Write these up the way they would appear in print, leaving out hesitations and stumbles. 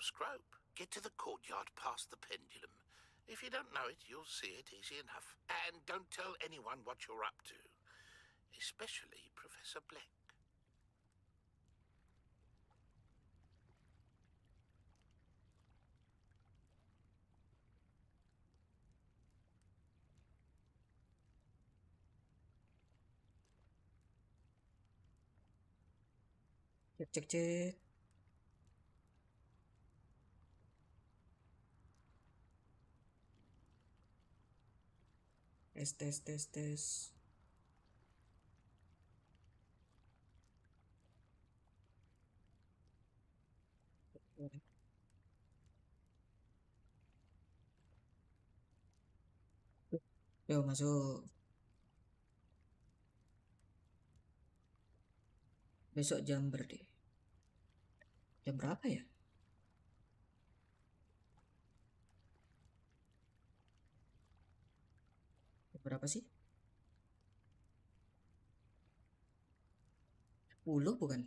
scrope. Get to the courtyard past the pendulum. If you don't know it, you'll see it easy enough. And don't tell anyone what you're up to. Especially Professor Black. Cek cek. Tes. Yo masuk. Besok jam berapa? Jam berapa ya? Jam berapa sih? 10 bukan?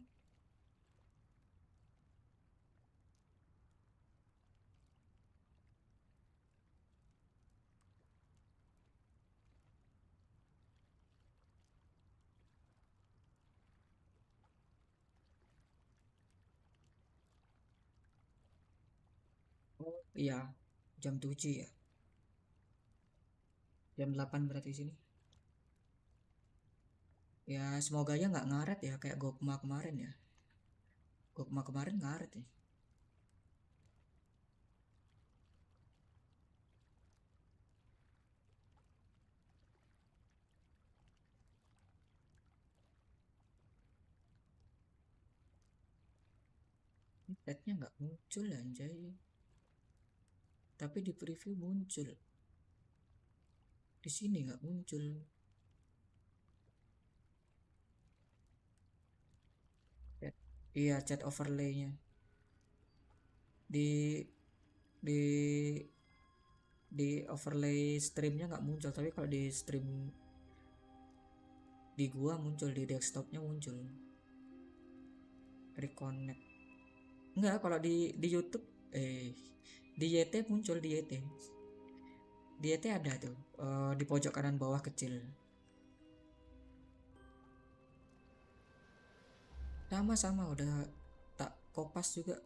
Oh iya, jam 7 ya. Jam 8 berarti sini. Ya semoga aja nggak ngaret ya kayak Gokma kemarin ya. Gokma kemarin ngaret ya. Petnya nggak muncul anjay. Tapi di preview muncul. Di sini nggak muncul. Iya, chat overlay-nya. Di di di overlay streamnya nggak muncul, tapi kalau di stream di gua muncul, di desktopnya muncul. Reconnect. Enggak, kalau di YouTube di YT muncul di YT. Di YT ada tuh di pojok kanan bawah kecil. Sama-sama udah tak kopas juga.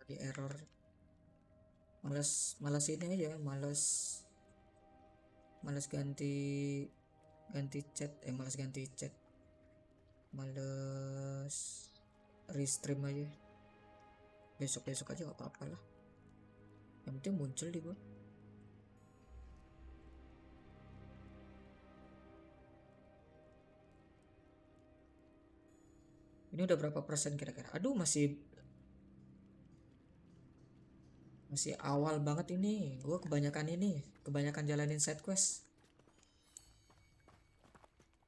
Di error. Malas ini aja, malas ganti chat, malas ganti chat. Males restream aja. Besok-besok aja gak apa-apa lah. Yang penting muncul di gua. Ini udah berapa persen kira-kira? Aduh, masih awal banget ini. Gua kebanyakan jalanin side quest.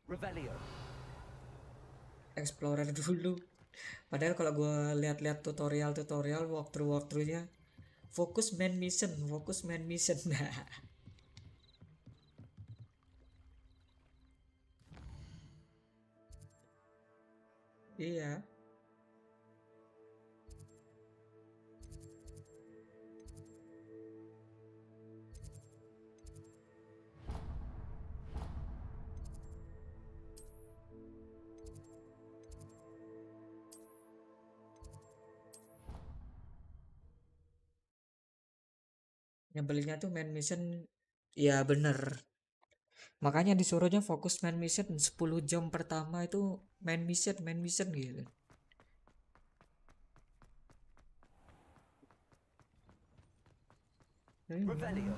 Revelio. Explorer dulu. Padahal kalau gua lihat-lihat tutorial walkthroughnya, fokus main mission. Nah, iya. Nyebelinnya tuh main mission, ya bener. Makanya disuruhnya fokus main mission 10 jam pertama itu main mission gitu. Revelio.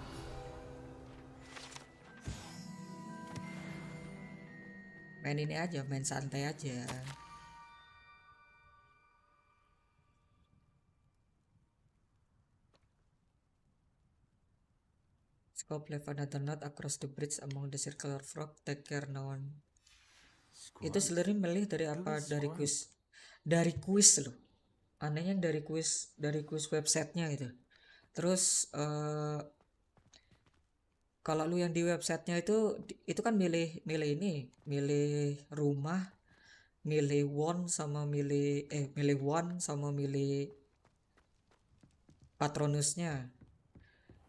Main ini aja, main santai aja. Scope left another note across the bridge among the circular frog. Take care no one. Itu sebenarnya milih dari apa? Dari kuis loh. Anehnya dari kuis websitenya gitu. Terus Kalau lu yang di websitenya itu kan milih milih rumah, milih won sama milih patronusnya.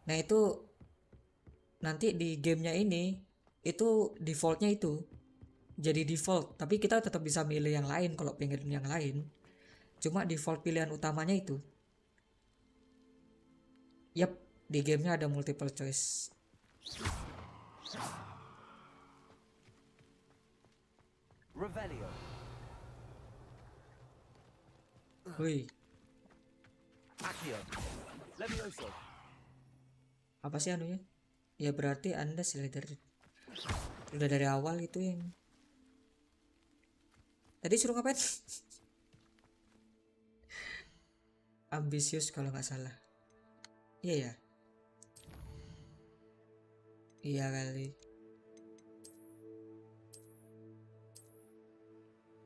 Nah itu nanti di gamenya ini itu defaultnya itu jadi default, tapi kita tetap bisa milih yang lain kalau pengen yang lain. Cuma default pilihan utamanya itu. Yap, di gamenya ada multiple choice. Revelio. Wih, Accio. Levioso. apa sih anunya? Ya berarti Anda udah dari awal itu yang tadi suruh ngapain? Ambisius kalau nggak salah. Iya ya. Iya kali.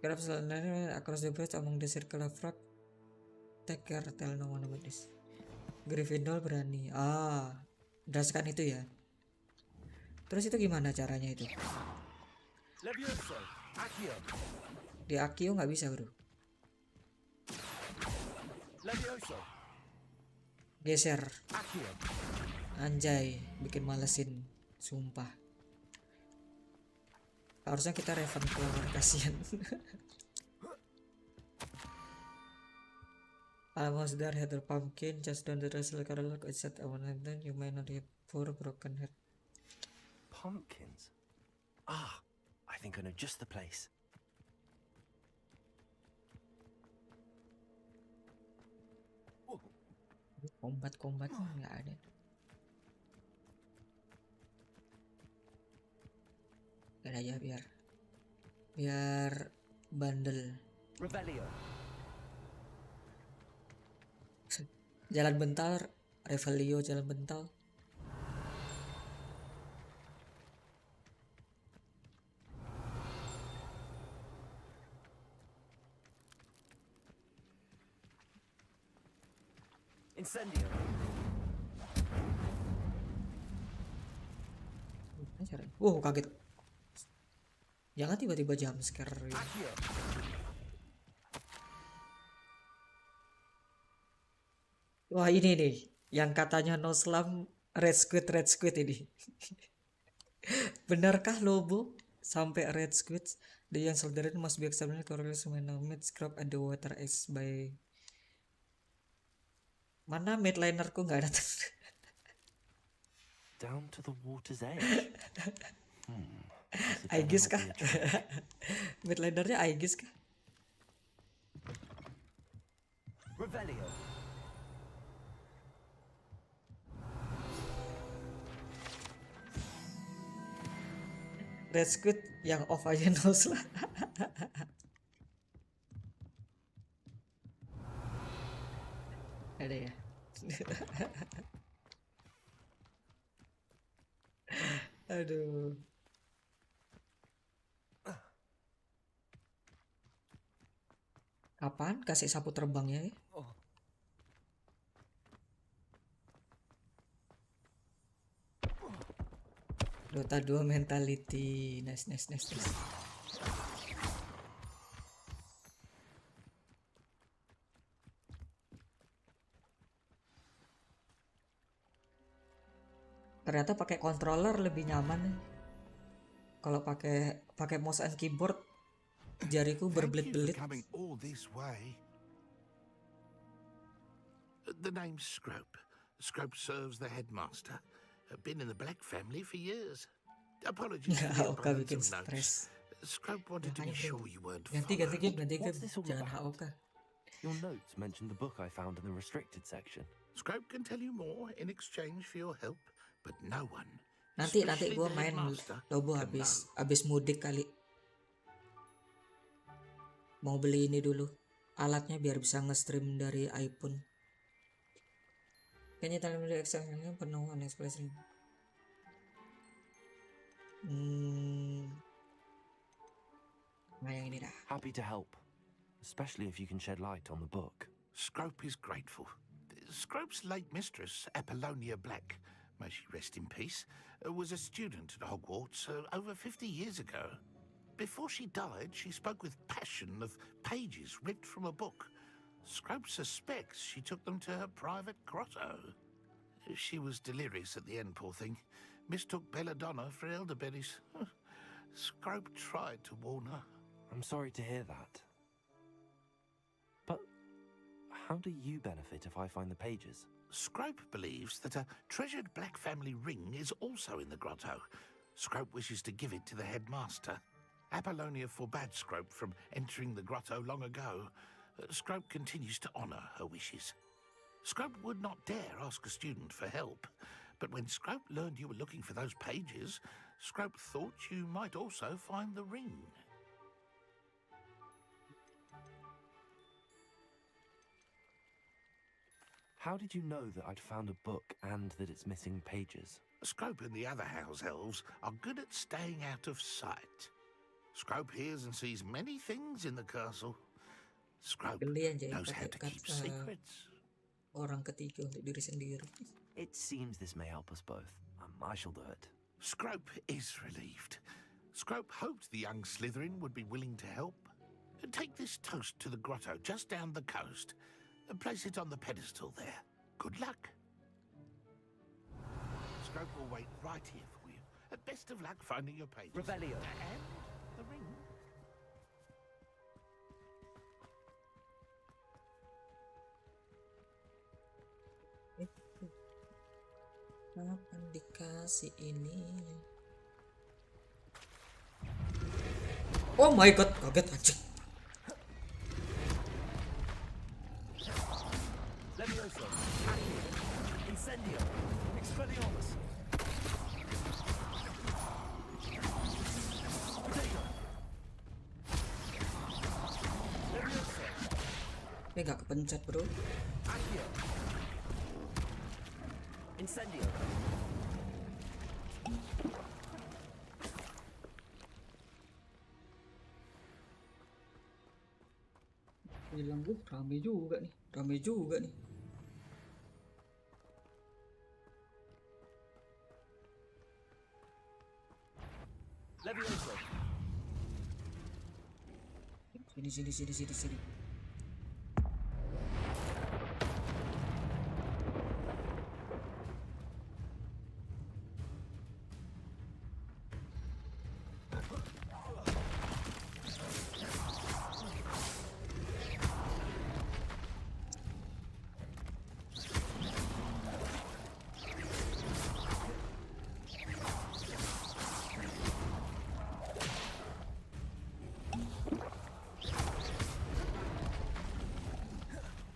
Grab selanjutnya across the bridge among the circle of rock. Take care, tell no one about this. Gryffindor berani. Berdasarkan itu ya. Terus itu gimana caranya itu? Levioso. Accio. Di Akio nggak bisa bro. Levioso. Geser. Accio. Anjay, bikin malesin. Sumpah. Harusnya kita Raven keluar, kasihan. Almost there, had a pumpkin just down the wrestle carol. It said I want then you might not have poor broken head. Pumpkins. Ah, I think I know just the place. Kombat nggak ada. Gak aja biar bandel. Revelio. Jalan bentar, Revelio jalan bentar. Incendio. Kaget. Jangan tiba-tiba jump scare. Accio. Wah ini nih, yang katanya no slam red squid ini. Benarkah Lobo? Sampai red squid, the young soldier must be examined thoroughly when a mid scrub at the water is by. Mana midlinerku nggak ada. Down to the water's edge. Aegis kah? Midlinernya Aegis kah? Revelio. Red squid yang off aja nose lah. Ada ya. Aduh. Kapan kasih sapu terbangnya ya? Dota 2 mentality. Nice. Ternyata pakai controller lebih nyaman. Kalau pakai mouse and keyboard, jariku berbelit-belit. The name's Scrope. Scrope serves the headmaster. Been in the Black family for years. Apologies for the Oka abundance bikin of notes. stres. Scrope wanted to be sure you weren't Ganti followed. game. What's this all Jangan about? HOK. Your notes mentioned the book I found in the restricted section. Scrope can tell you more in exchange for your help, but no one. Nanti especially gue the main headmaster, Lobo can habis mudik kali. Mau beli ini dulu. Alatnya biar bisa nge-stream dari iPhone. Kayaknya tadi dari extension penuh unexpressed. Nah yang ini dah. Happy to help, especially if you can shed light on the book. Scrope is grateful. Scrope's late mistress, Apollonia Black, may she rest in peace, was a student at Hogwarts over 50 years ago. Before she died, she spoke with passion of pages ripped from a book. Scrope suspects she took them to her private grotto. She was delirious at the end, poor thing. Mistook belladonna for elderberries. Scrope tried to warn her. I'm sorry to hear that. But how do you benefit if I find the pages? Scrope believes that a treasured black family ring is also in the grotto. Scrope wishes to give it to the headmaster. Apollonia forbade Scrope from entering the grotto long ago. Scrope continues to honour her wishes. Scrope would not dare ask a student for help, but when Scrope learned you were looking for those pages, Scrope thought you might also find the ring. How did you know that I'd found a book and that it's missing pages? Scrope and the other house elves are good at staying out of sight. Scrope hears and sees many things in the castle. Scrope Geli aja ya knows how pakai to keep secrets. orang ketiga untuk diri sendiri. It seems this may help us both. I shall do it. Scrope is relieved. Scrope hoped the young Slytherin would be willing to help. Take this toast to the grotto just down the coast and place it on the pedestal there. Good luck. Scrope will wait right here for you. Best of luck finding your pages. Revelio. And the ring. Kapan dikasih ini? Oh my god, kaget anjing. Levioso. Accio. Incendio. Expelliarmus. Potato. Levioso. Gak kepencet bro. Accio. Incendio. Bilang gue rame juga nih, rame juga nih. Levioso. Sini.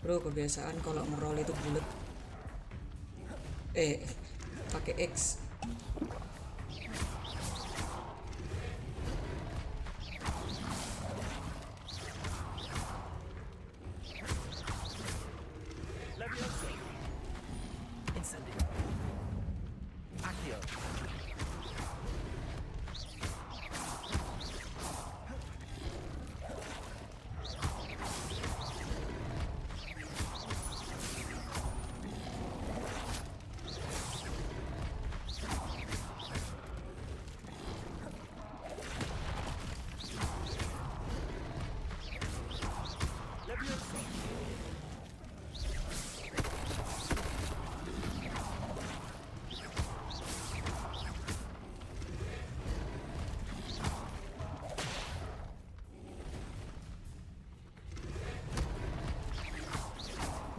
Bro, kebiasaan kalau ngeroll itu bulat. Pakai X. Levioso. Incendio. Accio.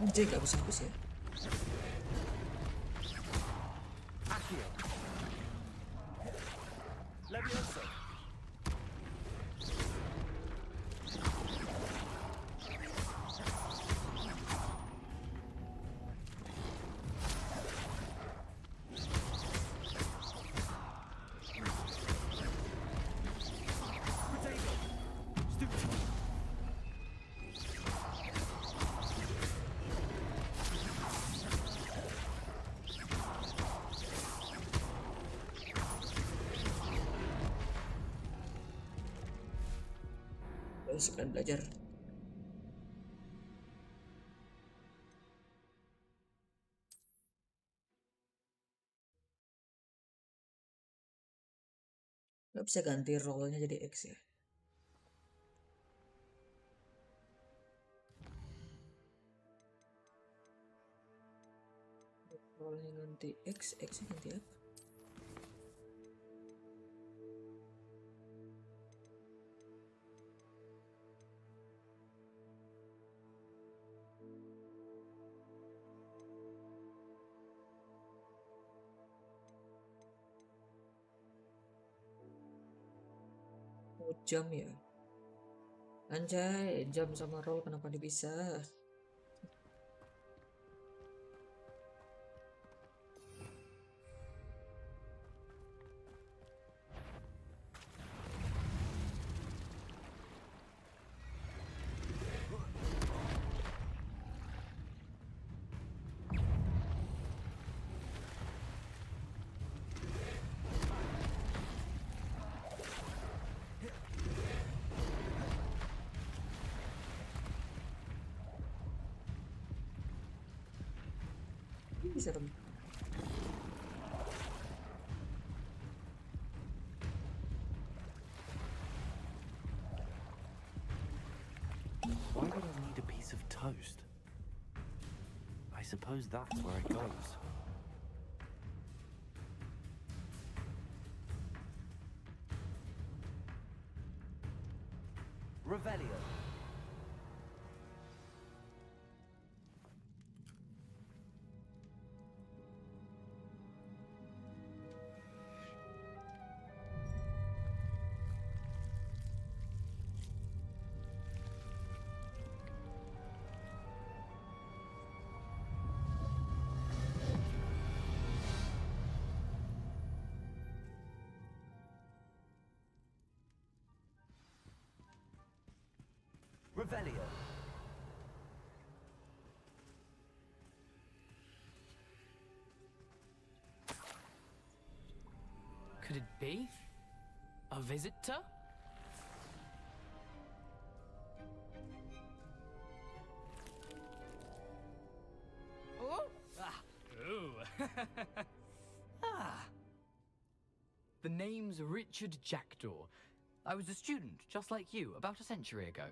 Anjir, gak bisa habis ya. Accio. Levioso. Potato. Stupid. Sekarang belajar. Nggak bisa ganti role-nya jadi X ya. Role-nya ganti X, X-nya ganti apa? Oh, jam ya. Anjay, jam sama role kenapa dipisah? Bisa dong. Why would I need a piece of toast? I suppose that's where it goes. Revelio. Revelio. Could it be? A visitor? Oh! Ah! Ooh! Ah! The name's Richard Jackdaw. I was a student, just like you, about a century ago.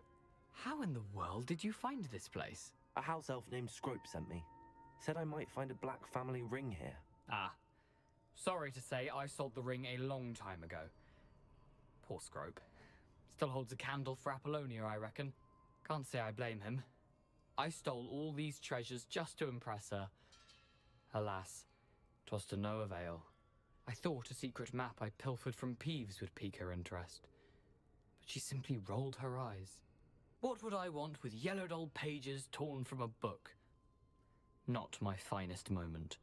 How in the world did you find this place? A house elf named Scrope sent me. Said I might find a black family ring here. Ah. Sorry to say, I sold the ring a long time ago. Poor Scrope. Still holds a candle for Apollonia, I reckon. Can't say I blame him. I stole all these treasures just to impress her. Alas, 'twas to no avail. I thought a secret map I pilfered from Peeves would pique her interest. But she simply rolled her eyes. What would I want with yellowed old pages torn from a book? Not my finest moment.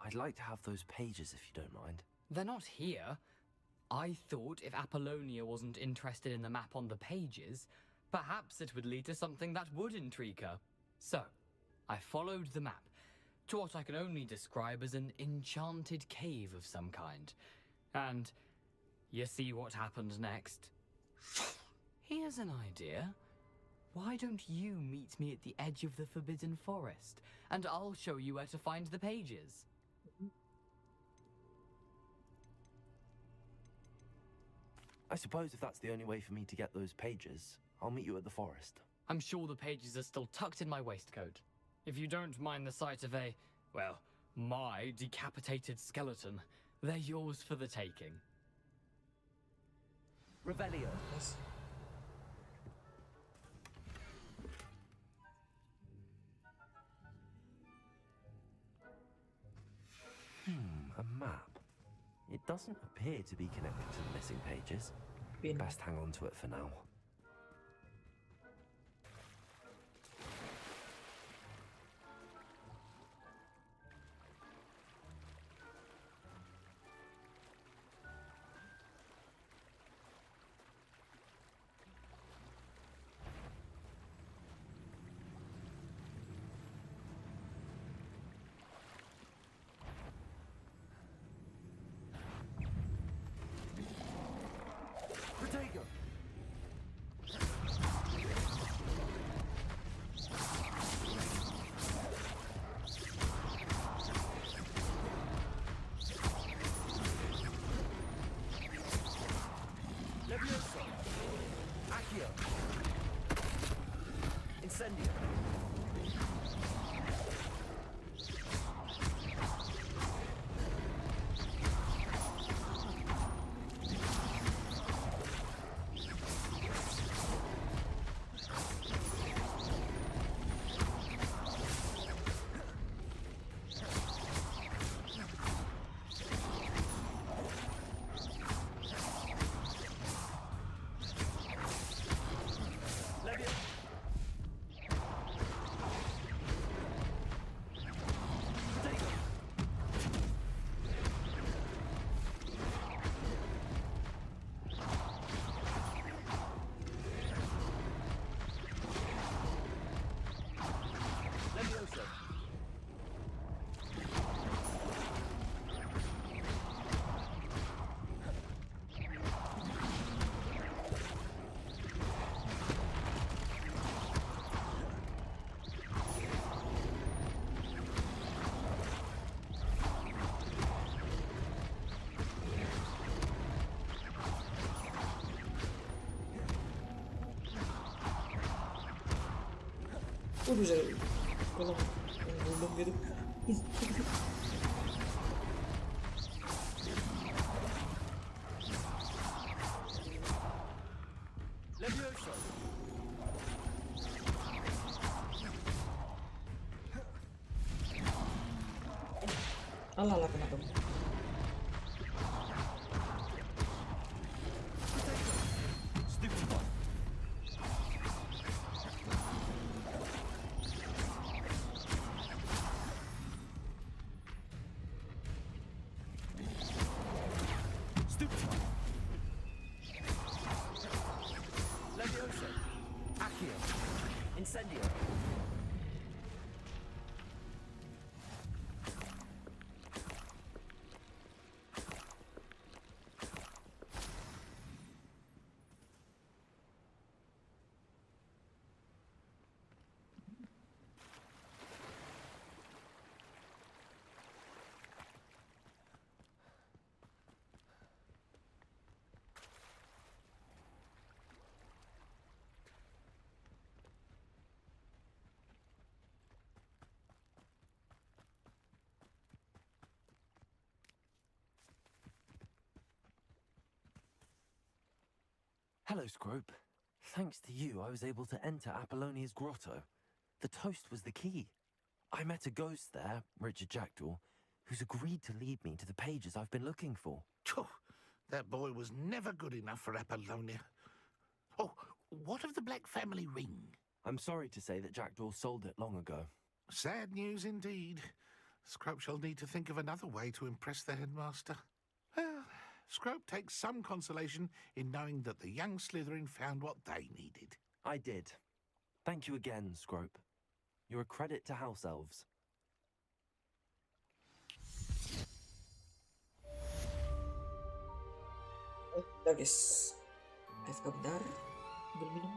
I'd like to have those pages if you don't mind. They're not here. I thought if Apollonia wasn't interested in the map on the pages, perhaps it would lead to something that would intrigue her. So, I followed the map to what I can only describe as an enchanted cave of some kind. And you see what happened next? Here's an idea. Why don't you meet me at the edge of the Forbidden Forest, and I'll show you where to find the pages? I suppose if that's the only way for me to get those pages, I'll meet you at the forest. I'm sure the pages are still tucked in my waistcoat. If you don't mind the sight of a, well, my decapitated skeleton, they're yours for the taking. Revelio. Yes. A map. It doesn't appear to be connected to the missing pages. Pin. Best hang on to it for now. Protego! Waduh, saya kalau ngundung gitu. Levioso! Alah lah, kena dong. Stupid one! Stupid one! Levioso! Accio! Incendio! Hello, Scrope. Thanks to you, I was able to enter Apollonia's grotto. The toast was the key. I met a ghost there, Richard Jackdaw, who's agreed to lead me to the pages I've been looking for. Phew, that boy was never good enough for Apollonia. Oh, what of the Black family ring? I'm sorry to say that Jackdaw sold it long ago. Sad news indeed. Scrope shall need to think of another way to impress the headmaster. Well, Scrope takes some consolation in knowing that the young Slytherin found what they needed. I did. Thank you again, Scrope. You're a credit to House Elves. Bentar guys, AFK bentar, ambil minum.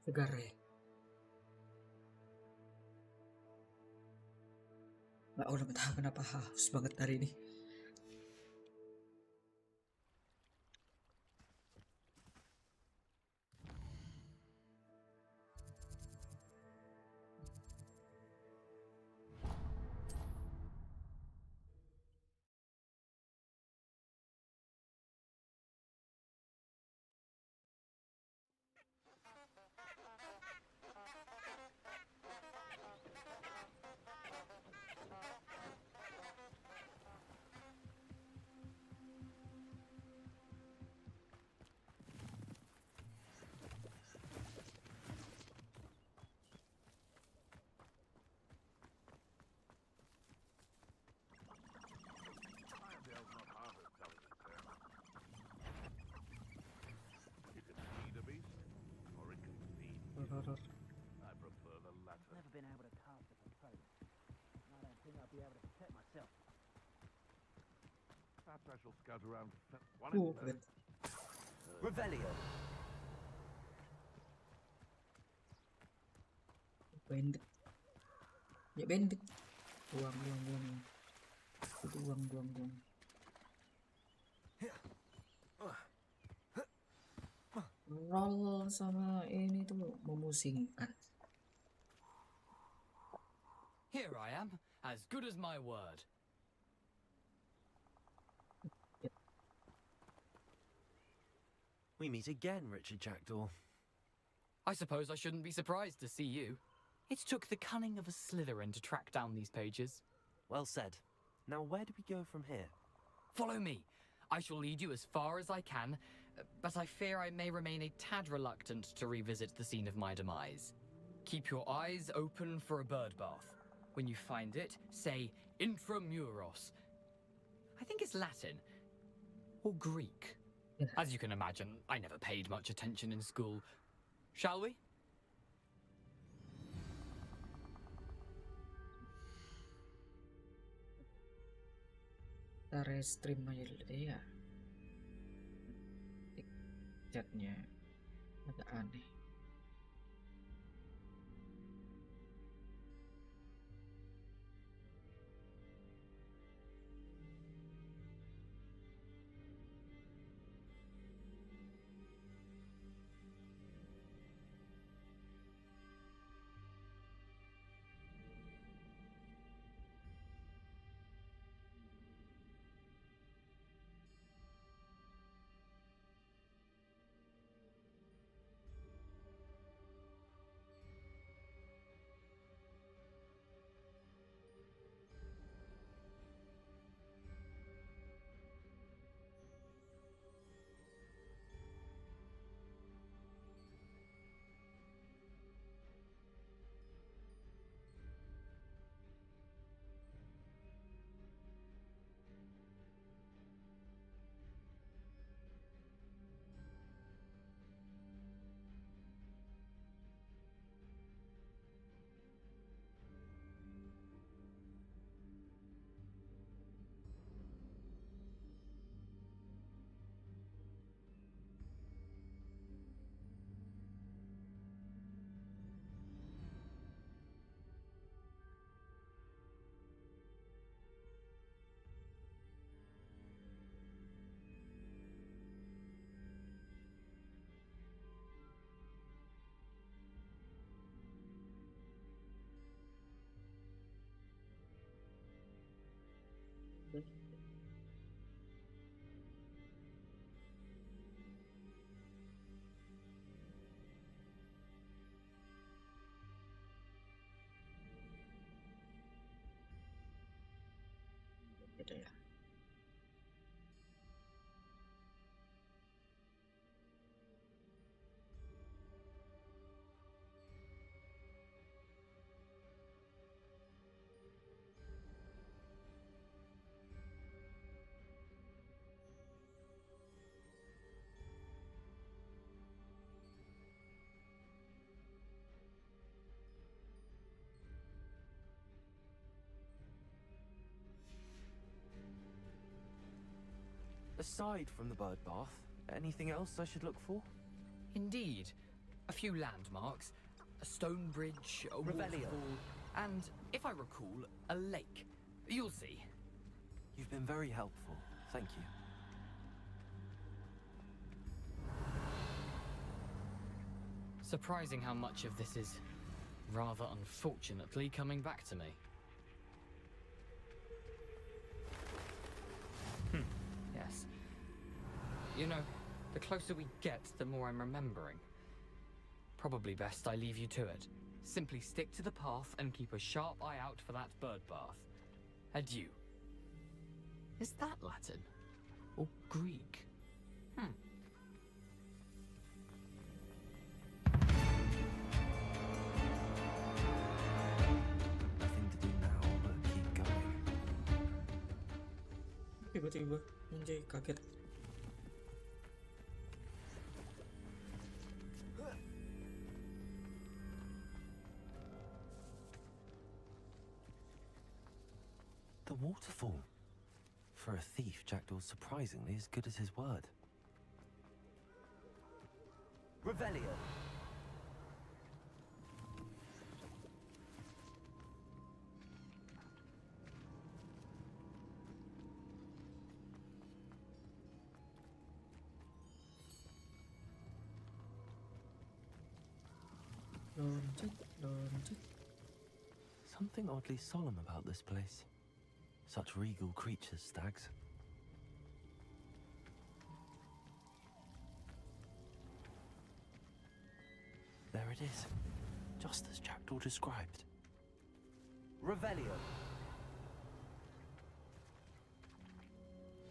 Segar ya. Nggak udah betah kenapa haus banget hari ini. Iredale's not hard at telling the tale. You can feed a beast, or it can feed you. I prefer the latter. Never been able to cast a controller. And I don't think I'll be able to protect myself. Perhaps I shall scout around. One Oh, in keren. Revelio. Bandit. Ya bandit. Buang. Itu buang. Roll sama ini tuh memusingkan. Here I am, as good as my word. We meet again, Richard Jackdaw. I suppose I shouldn't be surprised to see you. It took the cunning of a Slytherin to track down these pages. Well said. Now, where do we go from here? Follow me. I shall lead you as far as I can, but I fear I may remain a tad reluctant to revisit the scene of my demise. Keep your eyes open for a bird bath. When you find it, say intramuros. I think it's Latin. Or Greek. As you can imagine, I never paid much attention in school. Shall we? Kita restream aja dulu deh ya. Chatnya agak aneh. Gitu ya. Aside from the bird bath, anything else I should look for? Indeed. a few landmarks, a stone bridge, a Revelio. waterfall, and, if I recall, a lake. You'll see. You've been very helpful. Thank you. Surprising how much of this is, rather unfortunately, coming back to me. Yes. You know, the closer we get, the more I'm remembering. Probably best I leave you to it. Simply stick to the path and keep a sharp eye out for that bird bath. Adieu. Is that Latin? Or Greek? Nothing to do now but keep going. Tiba-tiba, anjay, kaget. The waterfall. For a thief, Jackdaw's surprisingly as good as his word. Revelio. Loncat. Something oddly solemn about this place. Such regal creatures, stags. There it is, just as Jackdaw described. Revelio.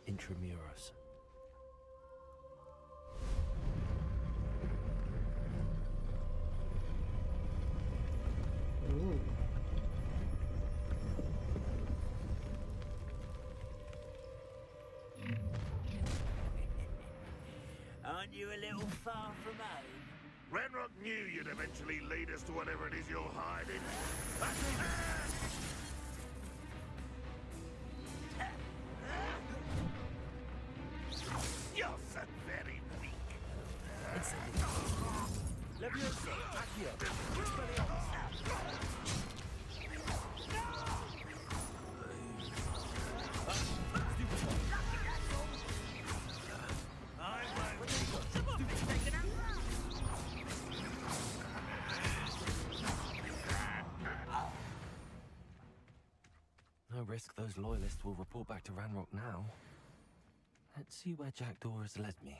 Intramuros. Oh. Aren't you a little far from home? Ranrock knew you'd eventually lead us to whatever it is you're hiding. You're so very weak. Leviosa, Accio, Expelliarmus. No risk those loyalists will report back to Ranrock now. Let's see where Jackdaw has led me.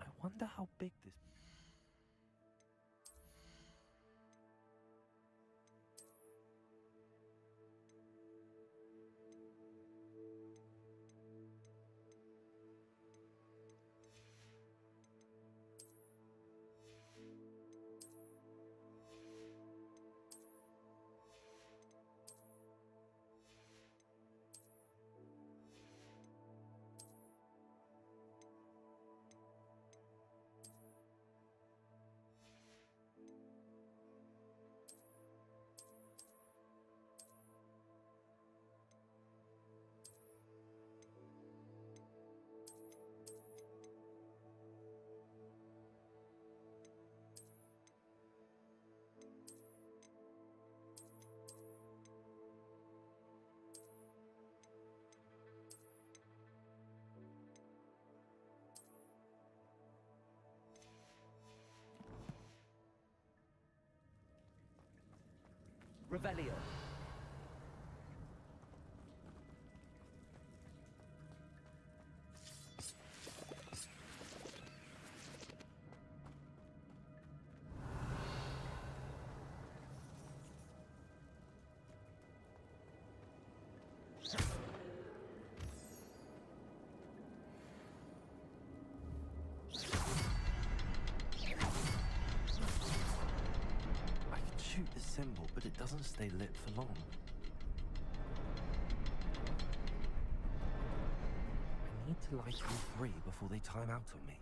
I wonder how big this... Revelio. I can shoot the symbol, but it doesn't stay lit for long. I need to light all three before they time out on me.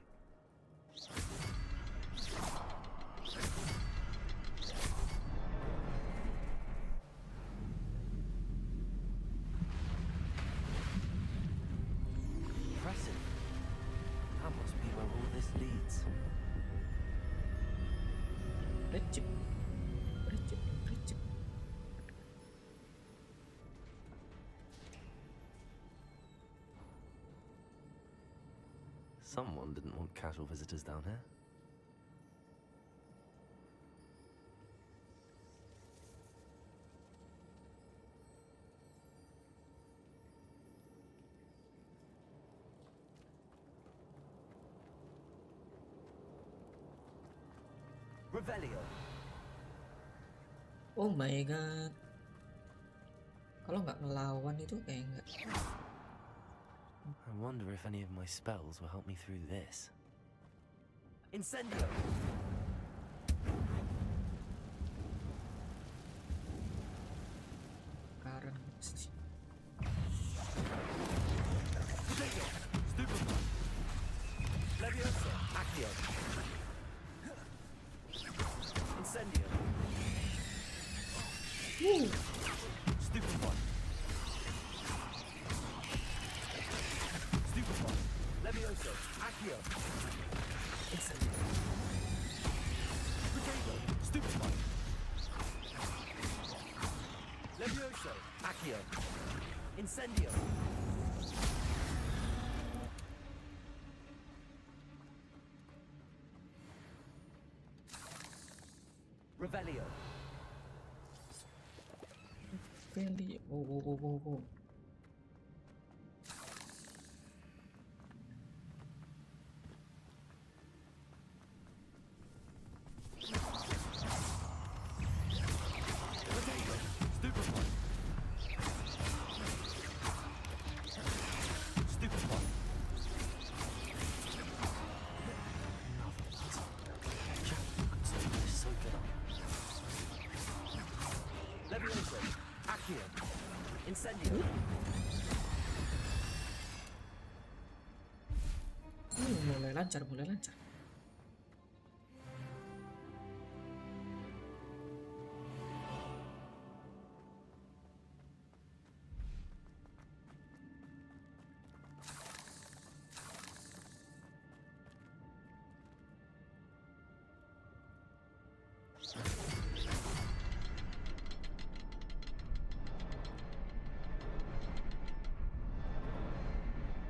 Bericik. Bericik, bericik. Someone didn't want casual visitors down here. Revelio. Oh my god. Kalau nggak ngelawan itu kayak nggak. I wonder if any of my spells will help me through this. Incendio. Sekarang Potato. Stupefy. Leviosa. Accio. Incendio. Stupefy. Stupefy. Leviosa. Accio. Incendio. Potato. Stupefy. Levioso. Accio. Incendio. Revelio. Feli. Oh. Potato. Stupefy. Stupefy. Another puzzle. Jack could solve this so good. Levioso. Accio. Incendio. Mulai lancar, mulai lancar.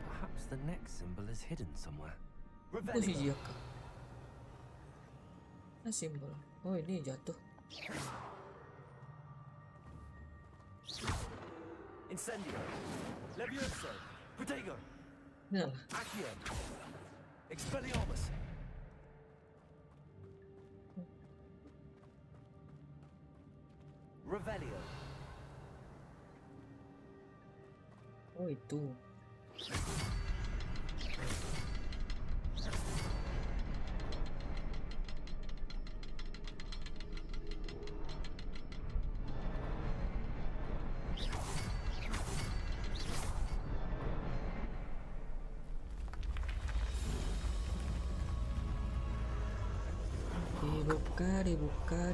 Perhaps the next symbol is hidden somewhere. Oh Revelio. iya kak. Nah simbol. Oh ini jatuh. Incendio. Levioso. Potato. Nah lah. Accio. Expelliarmus. Revelio. Oh itu.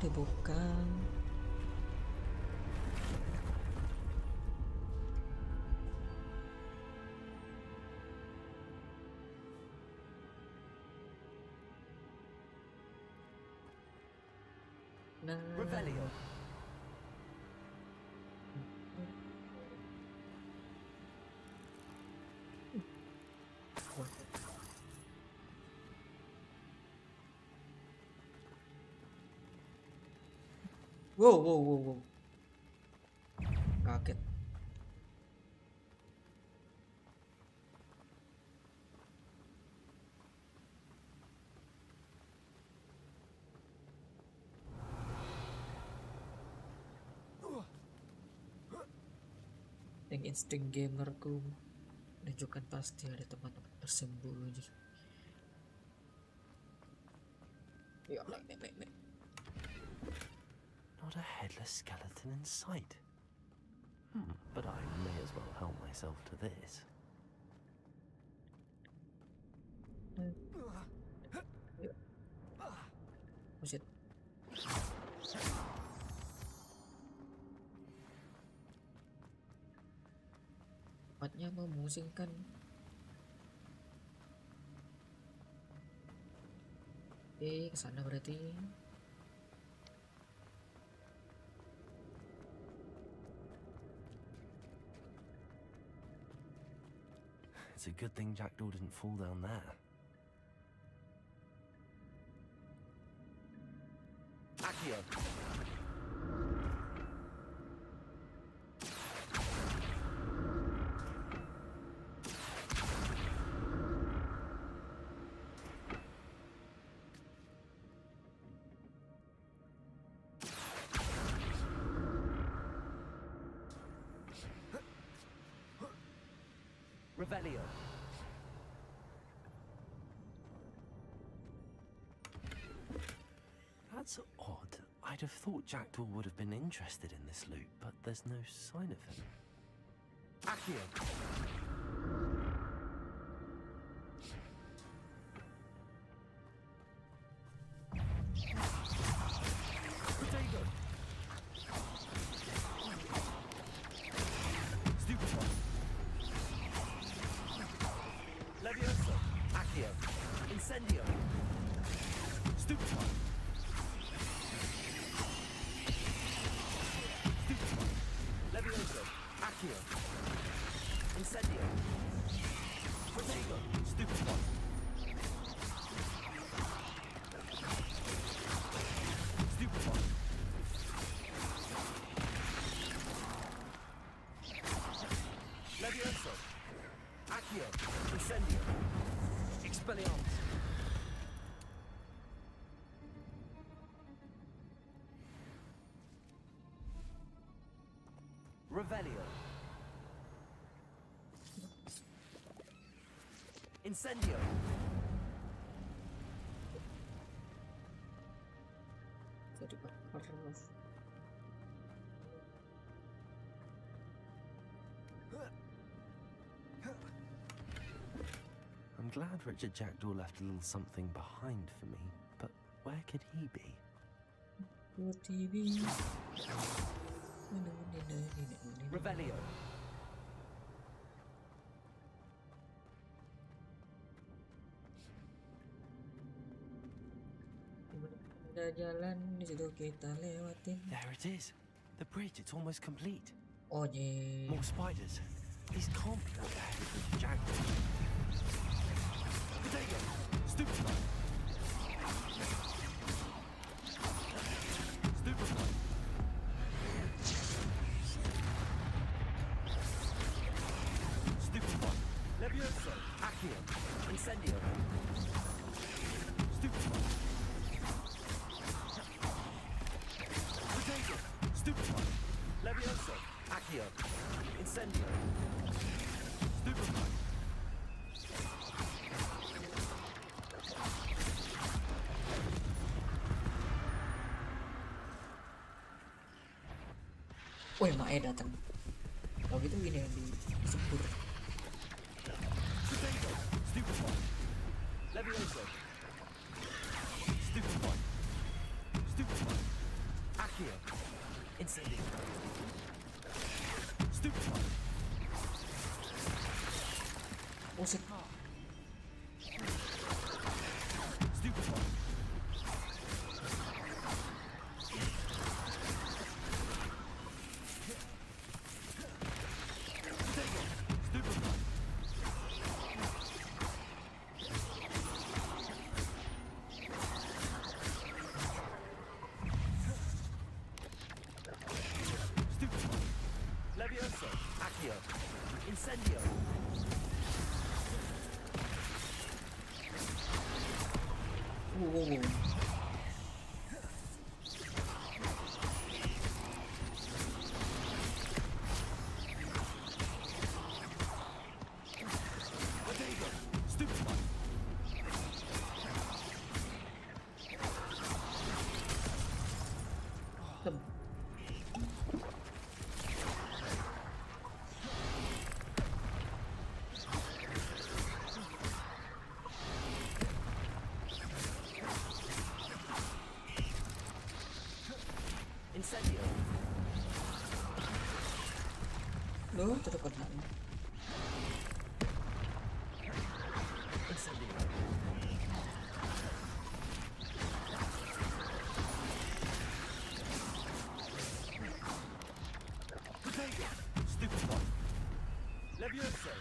Dibuka. Nah, Revelio. wow. Kaget. Yang insting gamerku menunjukkan pasti ada tempat-tempat tersembunyi. Yuk, naik. Not a headless skeleton in sight. But I may as well help myself to this. Oh shit. Tempatnya memusingkan. Oke, kesana berarti. It's a good thing Jackdaw didn't fall down there. Accio. Revelio. That's odd. I'd have thought Jackdaw would have been interested in this loot, but there's no sign of him. Accio. Potato. Stupefy. Levioso. Accio. Incendio. Stupefy. Levioso. Accio. Incendio. Protego. Stupefy. Stupefy. Levioso. Accio. Incendio. Expelliarmus. Revelio. Incendio. Jadi bakar mas. I'm glad Richard Jackdaw left a little something behind for me, but where could he be? TV. Revelio. Ada jalan di situ kita lewatin. There it is. The bridge, it's almost complete. Oh yeah. More spiders. These can't be what the heck is Richard Jackdaw. Potato. Stupefy. Stupefy. Stupefy. Levioso. Accio. Incendio. Stupefy. Potato. Stupefy. Levioso. Accio. Incendio. Stupefy. Woi, Mae datang. Kalau gitu gini yang disebur. Potato. Stupefy. Levioso. Stupefy. Stupefy. Accio. Incendio. Stupefy. Oh shit. Stupefy. Potato. Stupefy. Stupefy. Levioso. Accio. Incendio. Wow. Potato. Stupefy. Tem. Incendio. Loh, tetap kena. Incendio. Potato. Stupefy. Levioso.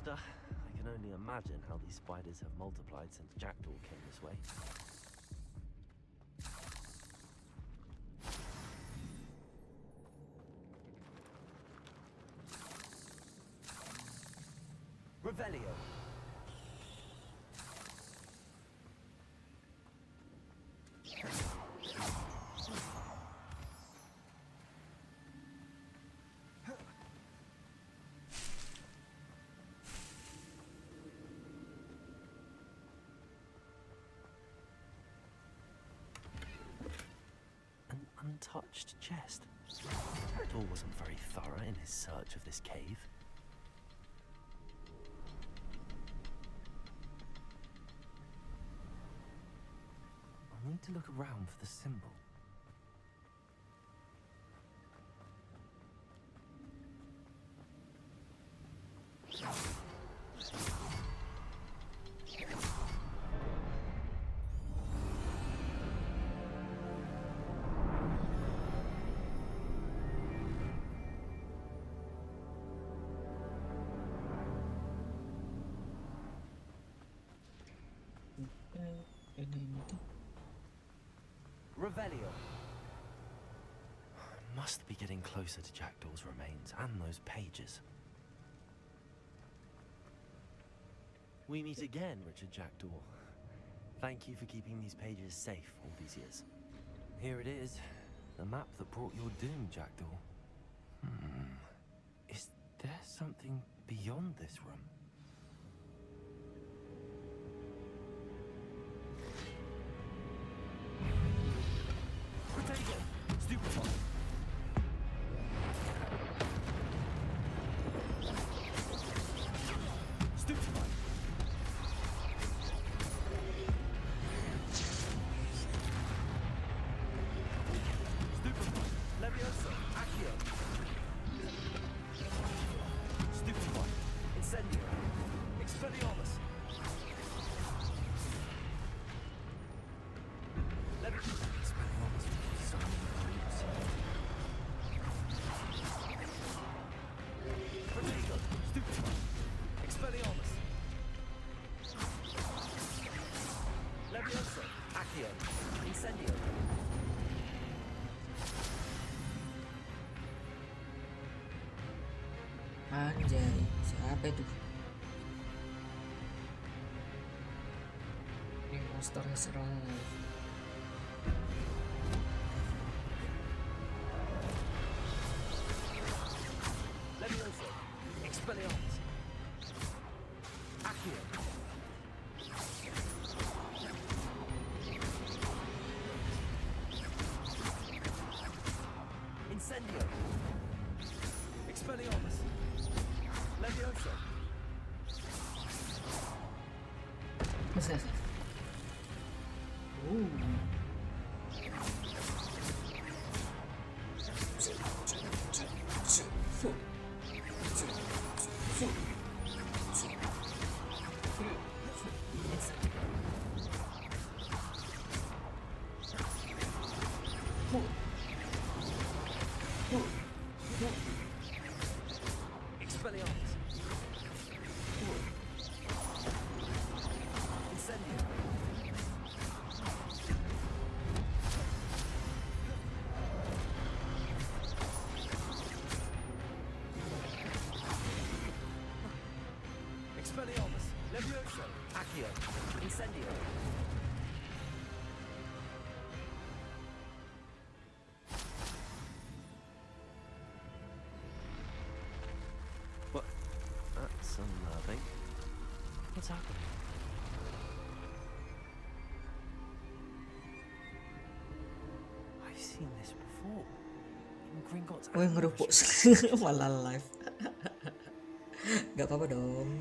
monster. I can only imagine how these spiders have multiplied since Jackdaw came this way. Revelio. An untouched chest. Jackdaw wasn't very thorough in his search of this cave. I need to look around for the symbol. Ini tuh. Revelio. Must be getting closer to Jackdaw's remains and those pages. We meet again, Richard Jackdaw. Thank you for keeping these pages safe all these years. Here it is, the map that brought your doom, Jackdaw. Is there something beyond this room? Potato! Stupefy! Stupefy! Stupefy! Levioso! Accio! Stupefy! Incendio! Expelliarmus! Levioso! Expelliarmus! So many groups. Potato! Stupefy! Expelliarmus! Levioso! Accio! Incendio! Anjay, siapa itu? Ini monsternya serang. Levioso! Expelliarmus! Accio! Incendio! Expelliarmus! Levioso! Expelliarmus! Incendio! Expelliarmus! Levioso! Accio! Incendio! What? That's unnerving. What's happening? I've seen this before. In Gringotts. Woi ngerupuk malah live. Gak apa-apa dong.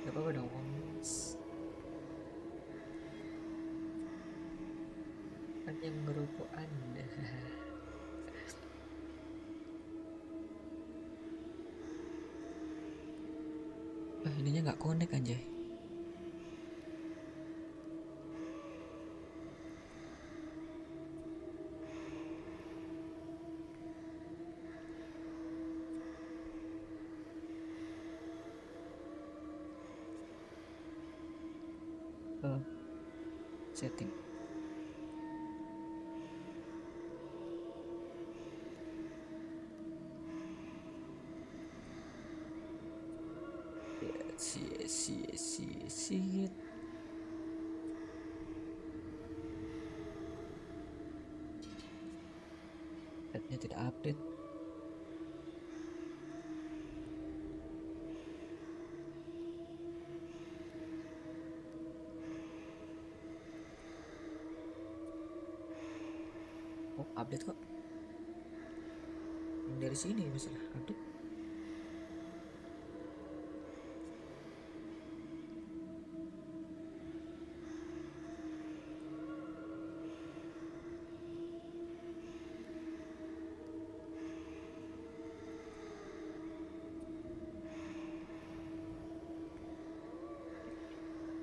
Gak apa-apa dong. Hanya ngerupuk Anda. Ininya nggak connect anjay. ke setting. See. Nya tidak update. Oh, update kok. Yang dari sini masalah update.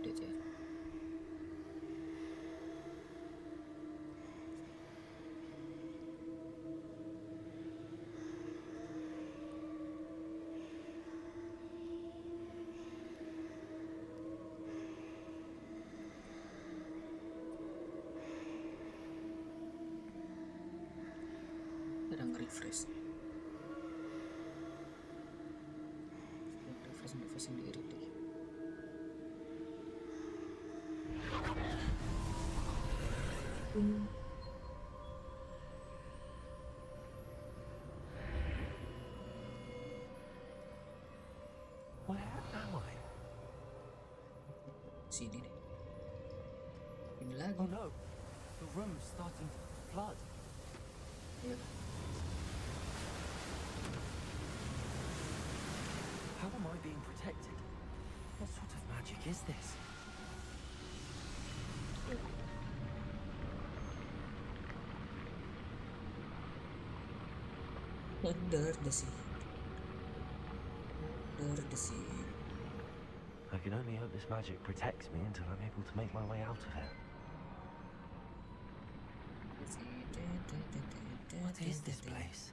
Update ya. Kadang refresh sendiri deh. Where am I? Sini deh. Ini lagi. Oh no, the room's starting to flood. Iya. How am I being protected? What sort of magic is this? Under the sea. I can only hope this magic protects me until I'm able to make my way out of here. What is this place?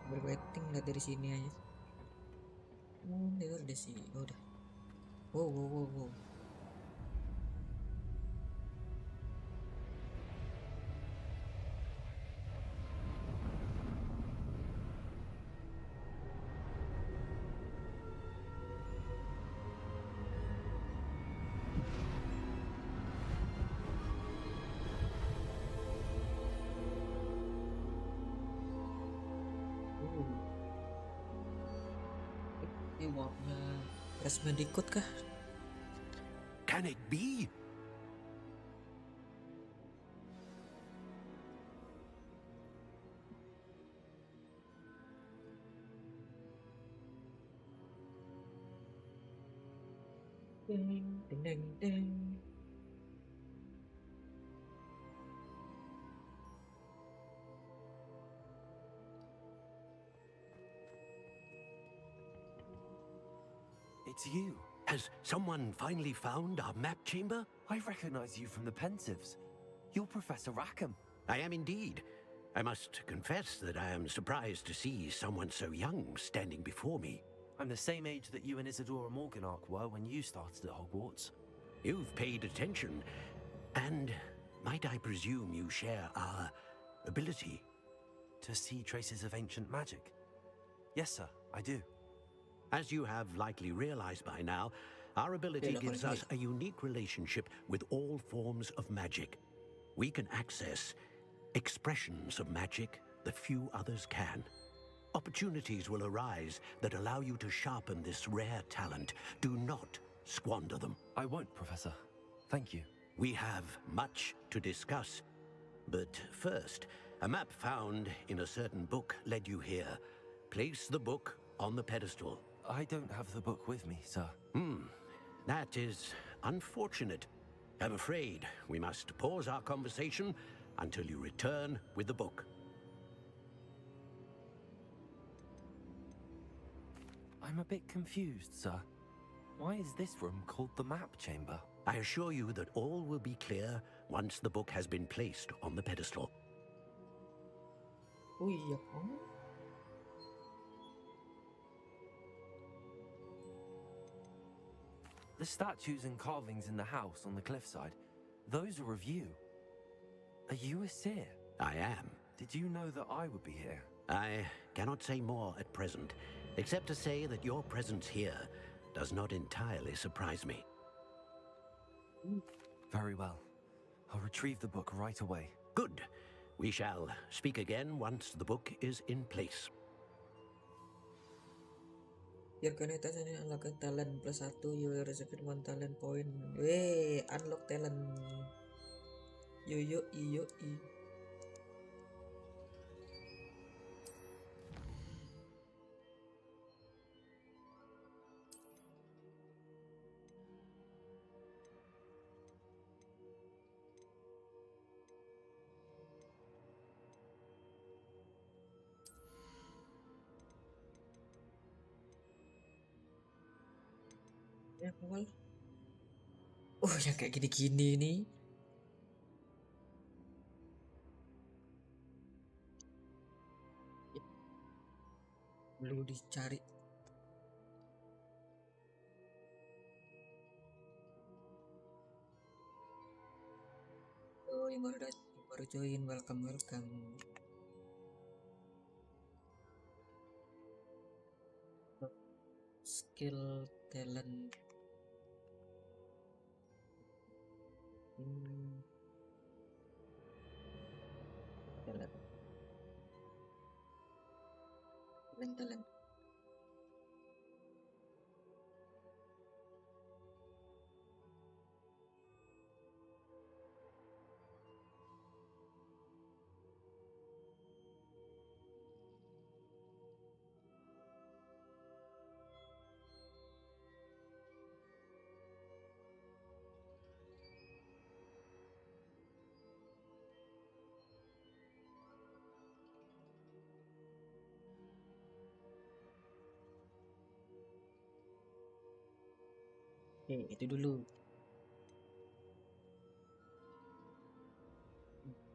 Berwaiting lihat dari sini aja. Under the sea. Oh, udah. Wow. Ini warna Crash Bandicoot kah? Can it be? Ding. It's you. Has someone finally found our map chamber? I recognize you from the Pensieves. You're Professor Rackham. I am indeed. I must confess that I am surprised to see someone so young standing before me. I'm the same age that you and Isadora Morganark were when you started at Hogwarts. You've paid attention, and might I presume you share our ability? To see traces of ancient magic? Yes, sir, I do. As you have likely realized by now, our ability gives us a unique relationship with all forms of magic. We can access expressions of magic that few others can. Opportunities will arise that allow you to sharpen this rare talent. Do not squander them. I won't, Professor. Thank you. We have much to discuss. But first, a map found in a certain book led you here. Place the book on the pedestal. I don't have the book with me, sir. That is unfortunate. I'm afraid we must pause our conversation until you return with the book. I'm a bit confused, sir. Why is this room called the map chamber? I assure you that all will be clear once the book has been placed on the pedestal. Oh iya, oh. The statues and carvings in the house on the cliffside, those are of you. Are you a seer? I am. Did you know that I would be here? I cannot say more at present, except to say that your presence here does not entirely surprise me. Very well. I'll retrieve the book right away. Good. We shall speak again once the book is in place. Your current talent unlock talent +1, you will receive 1 talent point. Wey, unlock talent. Yo. Ya, awal. Oh, yang kayak gini-gini nih. Perlu dicari. Oh, yang baru join, welcome. Skill, talent. Talent. Oke, itu dulu.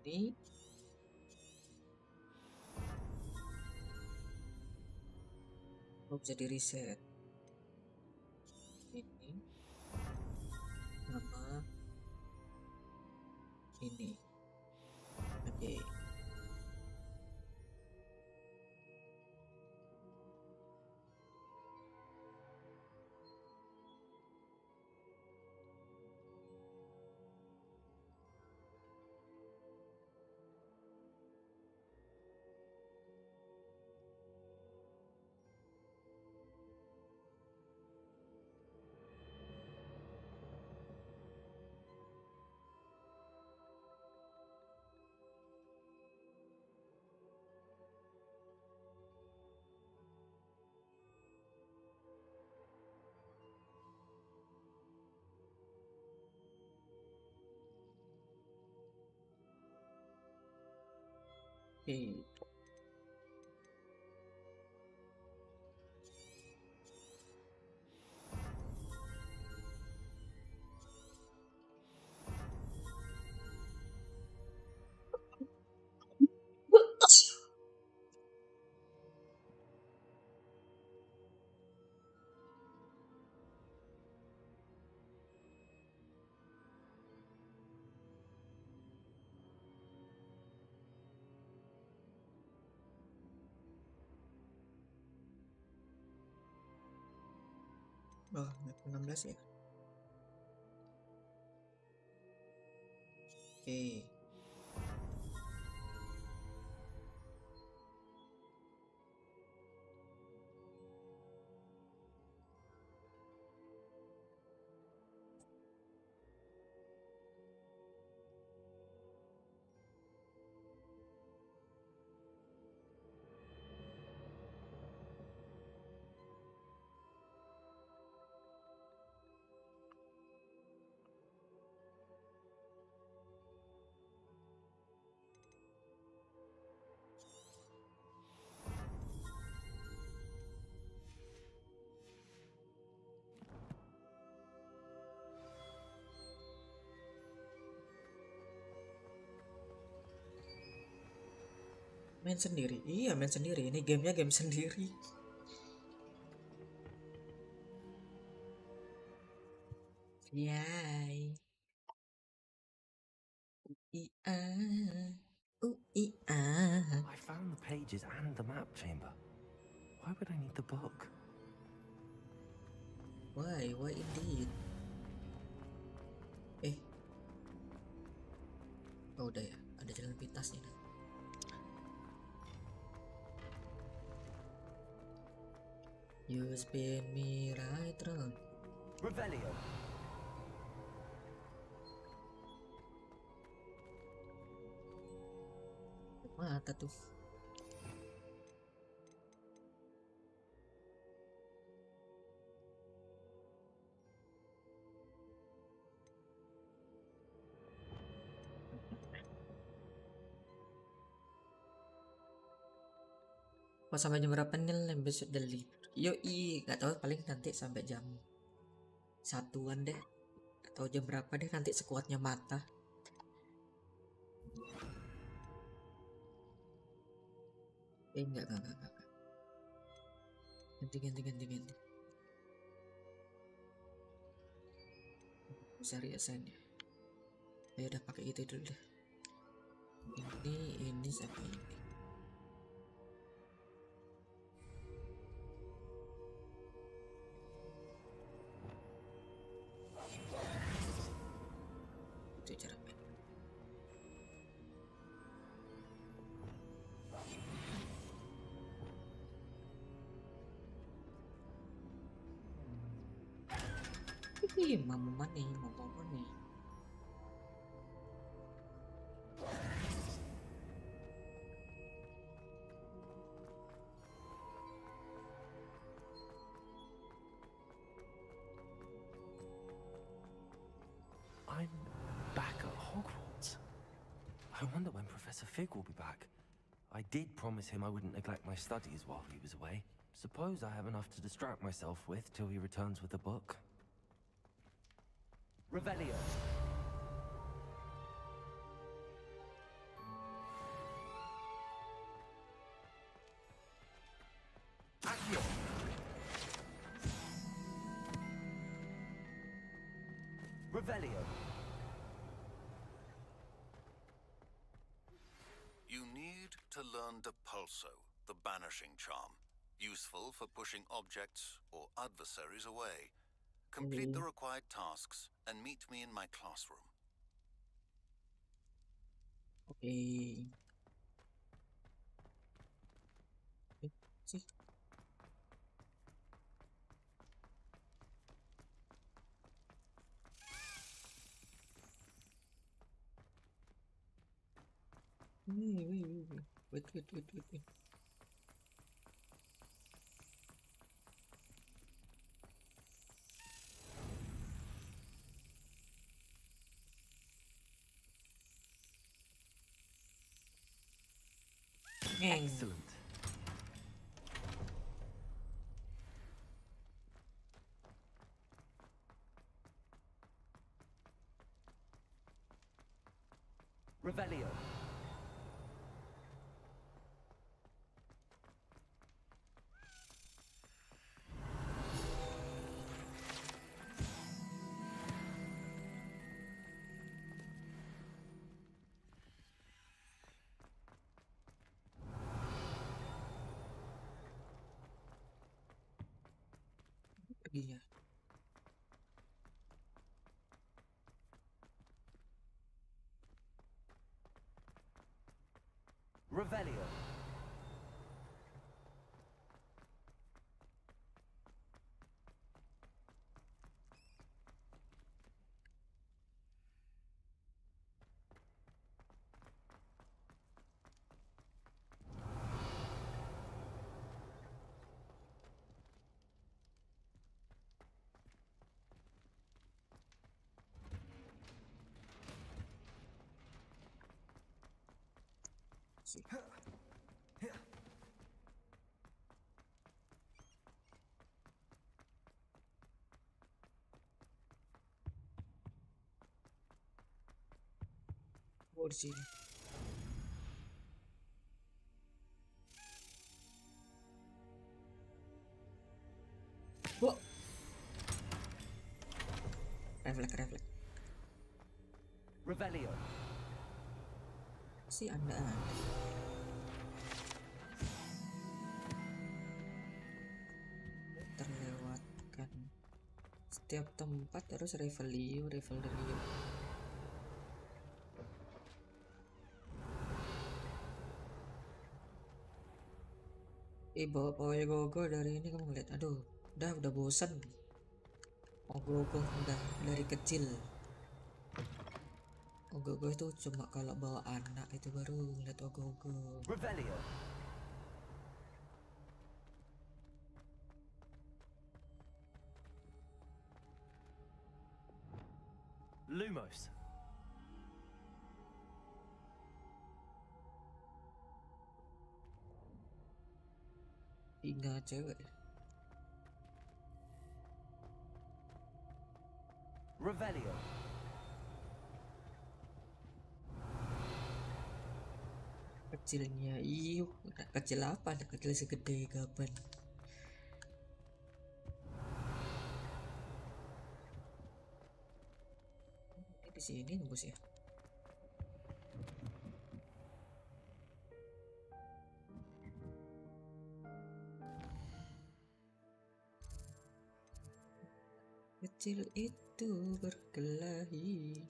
Ini bisa di reset. Ini sama ini. Oke. Oke. Oh, 16 ya. Oke. Main sendiri. Iya, main sendiri. Ini gamenya game sendiri. Yay. Ia. Ia. I found the pages and the map chamber. Why would I need the book? Why indeed? Oh udah ya, ada jalan pintasnya nih. You spin me right round. Revelio. Mata tuh. Pas sampai jam berapa nih besok deli? Yoi, nggak tahu paling nanti sampai jam satuan deh. Atau jam berapa deh nanti sekuatnya mata. Enggak. Ganti. Cari asennya. Ya udah pakai itu dulu deh. Ini sama ini. Itu cara main. Mau mana? I'm back at Hogwarts. I wonder when Professor Fig will be back. I did promise him I wouldn't neglect my studies while he was away. Suppose I have enough to distract myself with till he returns with a book. Revelio. Accio. Revelio. You need to learn Depulso, the banishing charm, useful for pushing objects or adversaries away. Complete the required tasks and meet me in my classroom. Oke. Sih. Wait. Excellent. Revelio. Pergi ya. Revelio. Sih. Oh, di sini. Revelio. Si Anda ada. Terlewatkan. Setiap tempat harus Revelio. Bawa pawai gogo dari ini kamu ngeliat, aduh, udah bosan. Ogogo udah dari kecil. Ogogo itu cuma kalau bawa anak itu baru ngeliat ogogo. Revelio. Lumos. Hingga cewek. Revelio. Kecilnya, kecil apa? Kecil segede gaban. Di sini nembus ya. Kecil itu berkelahi.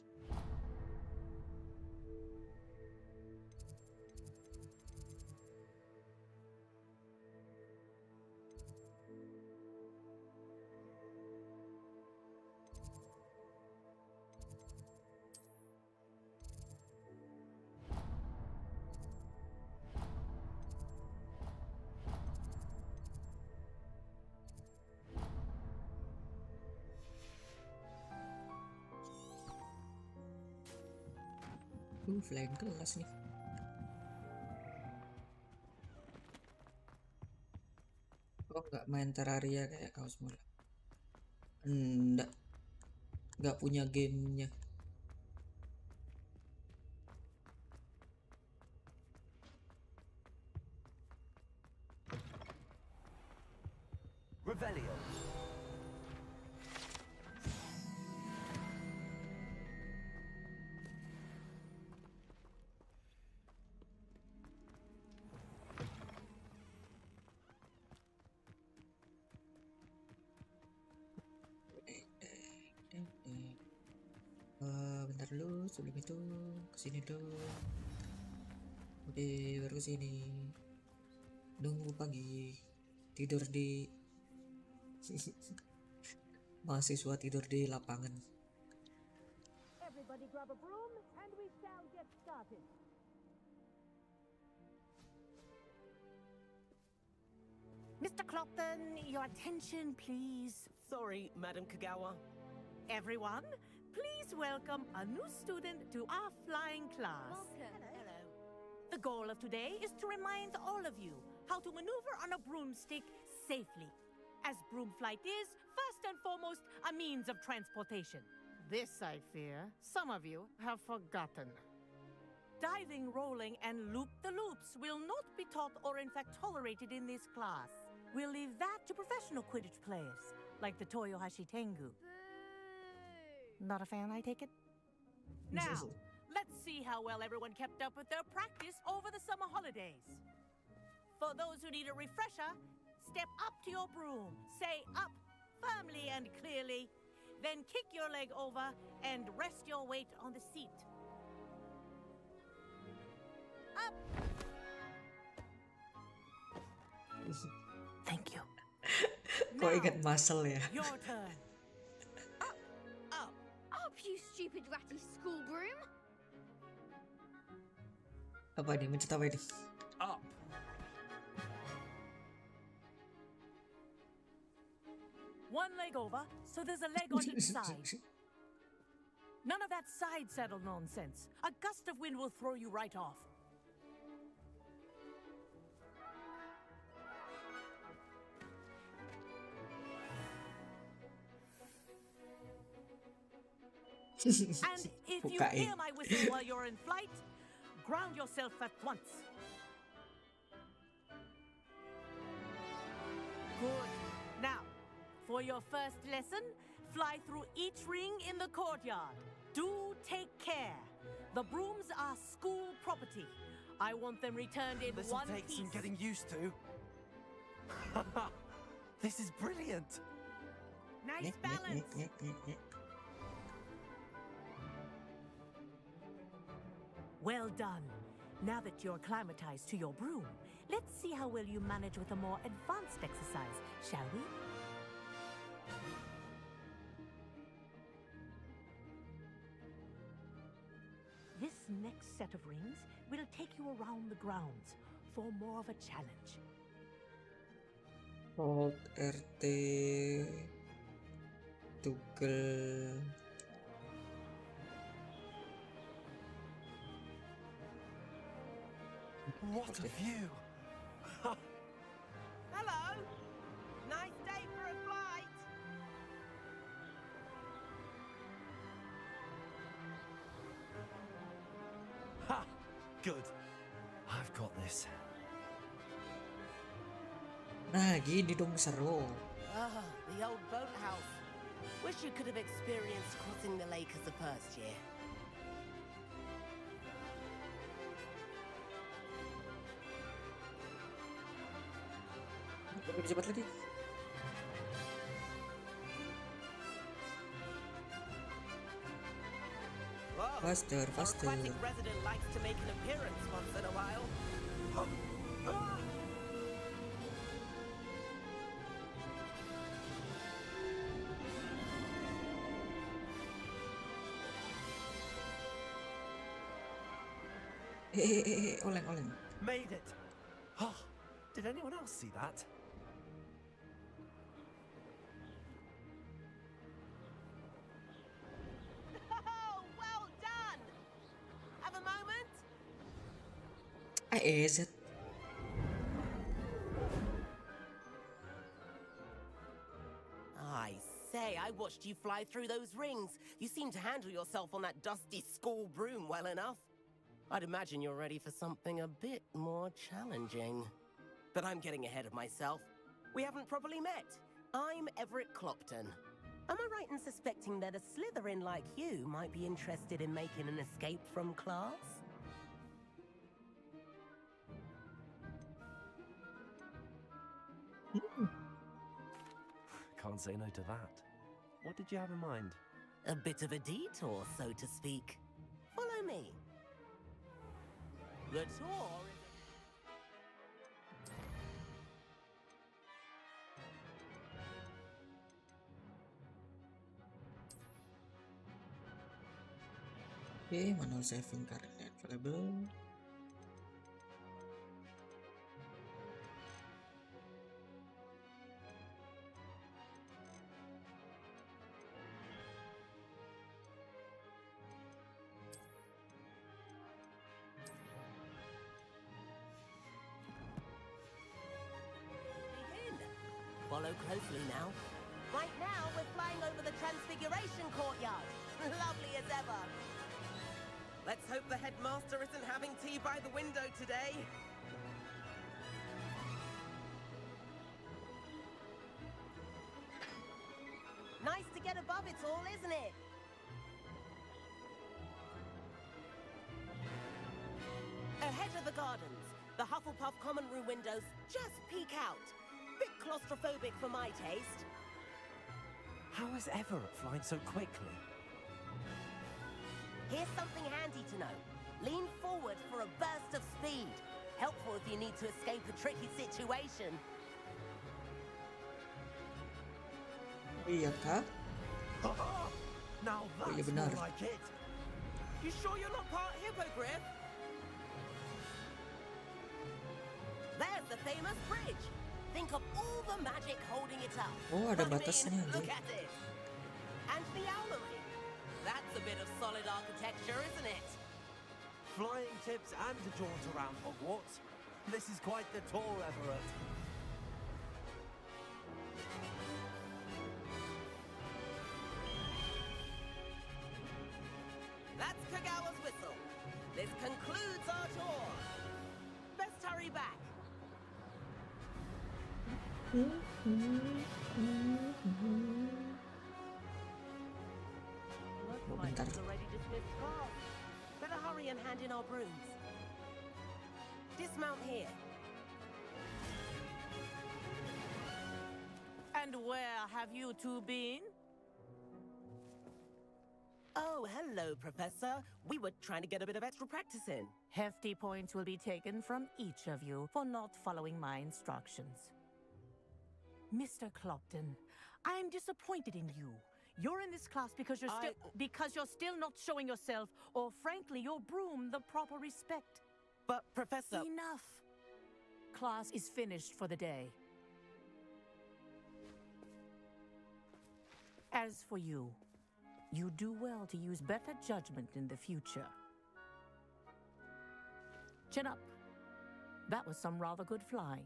Flying kelas nih. Oh, nggak main Terraria kayak kau semula? Nggak punya gamenya. Revelio. Bentar dulu, sebelum itu kesini dulu. Oke, baru kesini. Nunggu pagi, tidur di mahasiswa tidur di lapangan. Everybody grab a broom and we shall get started. Mr. Clopton, your attention, please. Sorry, Madam Kagawa. Everyone, please welcome a new student to our flying class. Welcome. Hello. The goal of today is to remind all of you how to maneuver on a broomstick safely, as broom flight is, first and foremost, a means of transportation. This, I fear, some of you have forgotten. Diving, rolling, and loop-the-loops will not be taught or in fact tolerated in this class. We'll leave that to professional Quidditch players, like the Toyohashi Tengu. Not a fan, I take it? Now, let's see how well everyone kept up with their practice over the summer holidays. For those who need a refresher, step up to your broom, say up firmly and clearly, then kick your leg over and rest your weight on the seat. Up! Thank you. Kok ingat muscle ya? Your turn. Up, you stupid ratty school broom. Apa ini? Mencet apa ini? Up. One leg over, so there's a leg on each side. None of that side saddle nonsense. A gust of wind will throw you right off. And if you hear my whistle while you're in flight, ground yourself at once. Good. Now, for your first lesson, fly through each ring in the courtyard. Do take care. The brooms are school property. I want them returned in This'll one take piece. some getting used to. This is brilliant. Nice balance. Well done. Now that you're acclimatized to your broom, let's see how well you manage with a more advanced exercise, shall we? This next set of rings will take you around the grounds for more of a challenge. Hold RT toggle. What a view! Hello! Nice day for a flight! Ha! Good. I've got this. Nah, gini dong seru. Ah, the old boathouse. Wish you could have experienced crossing the lake as a first year. Lebih cepat lagi. Whoa, Faster, our faster. aquatic resident likes to make an appearance once in a while. Oleng, oleng. Made it! Oh, did anyone else see that? Oh, well done! Have a moment? Is it? I say, I watched you fly through those rings. You seem to handle yourself on that dusty school broom well enough. I'd imagine you're ready for something a bit more challenging. But I'm getting ahead of myself. We haven't properly met. I'm Everett Clopton. Am I right in suspecting that a Slytherin like you might be interested in making an escape from class? Can't say no to that. What did you have in mind? A bit of a detour, so to speak. Follow me. The tour is... Okay, manual saving currently available. Begin. Follow closely now. Right now, we're flying over the Transfiguration Courtyard. Lovely as ever. Let's hope the headmaster isn't having tea by the window today. Nice to get above it all, isn't it? Ahead of the gardens, the Hufflepuff common room windows just peek out. Bit claustrophobic for my taste. How is Everett flying so quickly? Here's something handy to know. Lean forward for a burst of speed. Helpful if you need to escape a tricky situation. Iya kah? Now Oh, iya that's benar. more like it. You sure you're not part hippogriff? There's the famous bridge. Think of all the magic holding it up. Oh, ada Come in, batasnya. look at it. And the owlery. That's a bit of solid architecture, isn't it? Flying tips and a jaunt around Hogwarts. This is quite the tour, Everett. That's Kagawa's whistle. This concludes our tour. Best hurry back. Looks like Bentar. it's already dismissed class. Better hurry. and hand in our brooms. Dismount here. And where have you two been? Oh, hello, Professor. We were trying to get a bit of extra practice in. Hefty points will be taken from each of you for not following my instructions. Mr. Clopton, I'm disappointed in you. You're in this class because you're still not showing yourself, or frankly, your broom, the proper respect. But, Professor... Enough. Class is finished for the day. As for you, you do well to use better judgment in the future. Chin up. That was some rather good flying.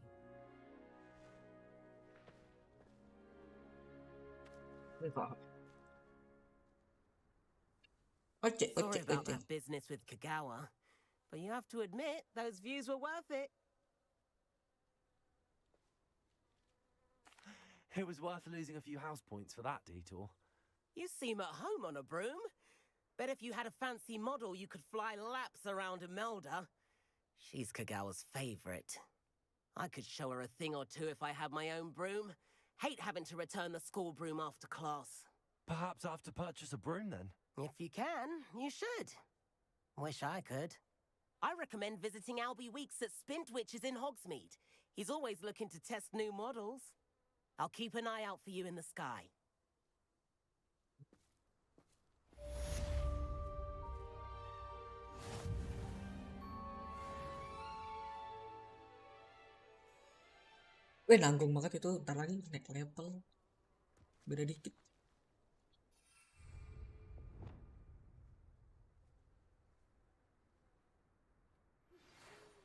Sorry about that business with Kagawa, but you have to admit, those views were worth it. It was worth losing a few house points for that detour. You seem at home on a broom. Bet if you had a fancy model, you could fly laps around Imelda. She's Kagawa's favorite. I could show her a thing or two if I had my own broom. Hate having to return the school broom after class. Perhaps I have to purchase a broom then? If you can, you should. Wish I could. I recommend visiting Albie Weeks at Spintwitches in Hogsmeade. He's always looking to test new models. I'll keep an eye out for you in the sky. Weh, nanggung banget itu. Ntar lagi naik level. Beda dikit.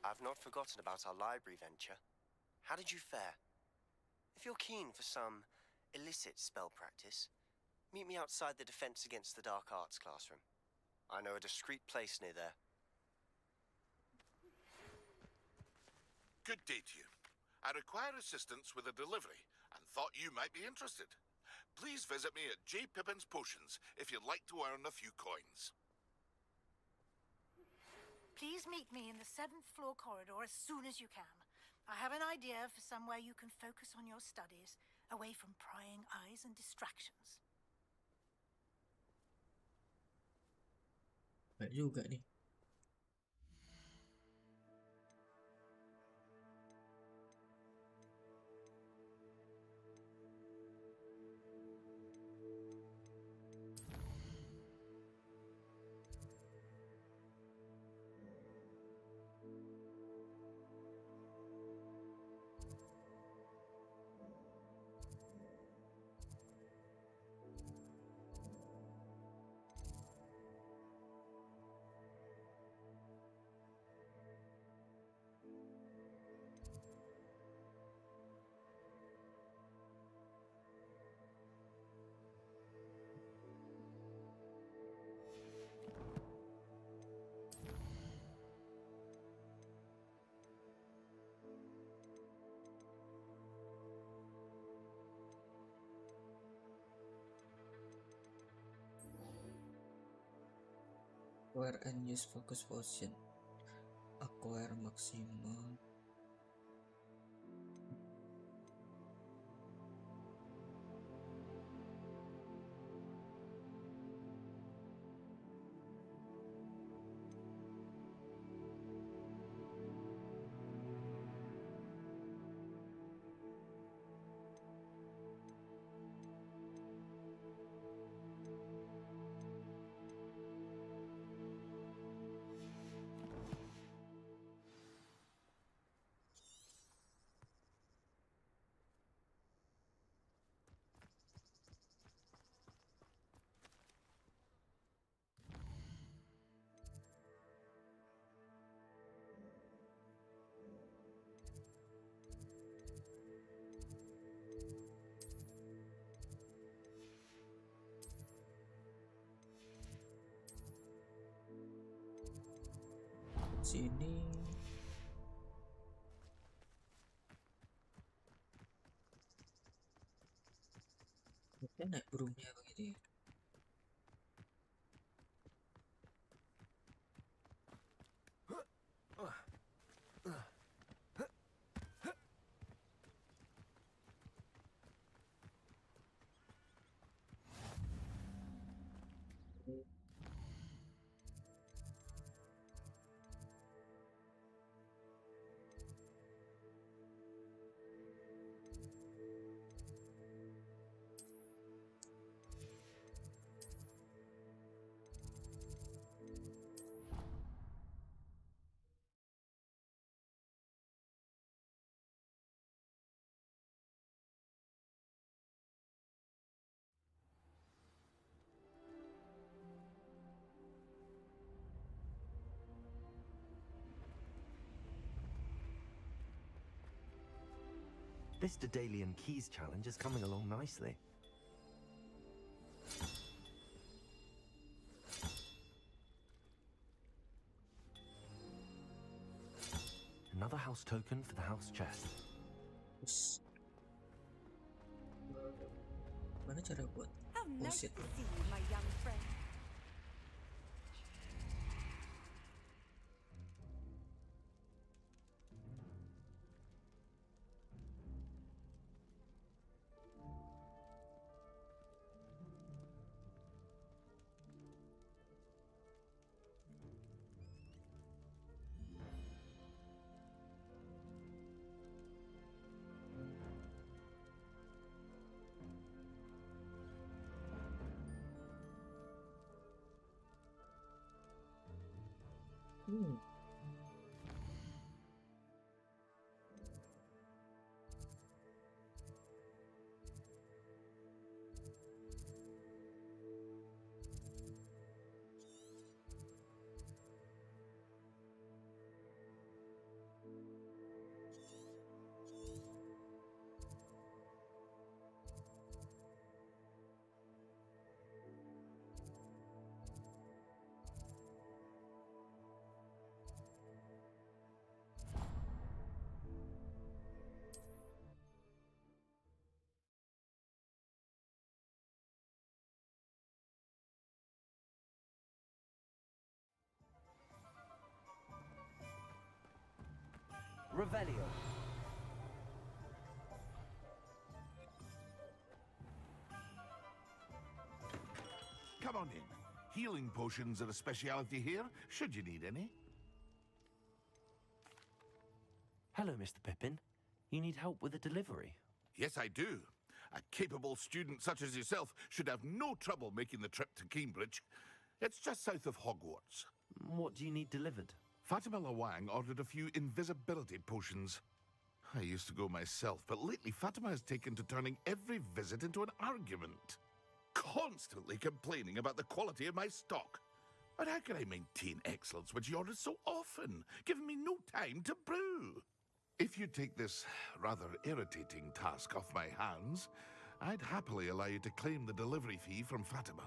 I've not forgotten about our library venture. How did you fare? If you're keen for some illicit spell practice, meet me outside the Defense Against the Dark Arts classroom. I know a discreet place near there. Good day to you. I require assistance with a delivery and thought you might be interested. Please visit me at J. Pippin's Potions if you'd like to earn a few coins. Please meet me in the 7th floor corridor as soon as you can. I have an idea for somewhere you can focus on your studies, away from prying eyes and distractions. Nggak juga nih. Acquire and use focus potion. Acquire maximum. Sini. Mungkin naik burungnya begitu ya. This Daedalian Keys challenge is coming along nicely. Another house token for the house chest. Terus mana cara buat? How Oh nice shit. to see you, my young friend. Hmm. Revelio. Come on in. Healing potions are a speciality here, should you need any. Hello, Mr. Pippin. You need help with a delivery? Yes, I do. A capable student such as yourself should have no trouble making the trip to Cambridge. It's just south of Hogwarts. What do you need delivered? Fatima Lawang ordered a few invisibility potions. I used to go myself, but lately Fatima has taken to turning every visit into an argument. Constantly complaining about the quality of my stock. But how can I maintain excellence when she orders so often, giving me no time to brew? If you take this rather irritating task off my hands, I'd happily allow you to claim the delivery fee from Fatima.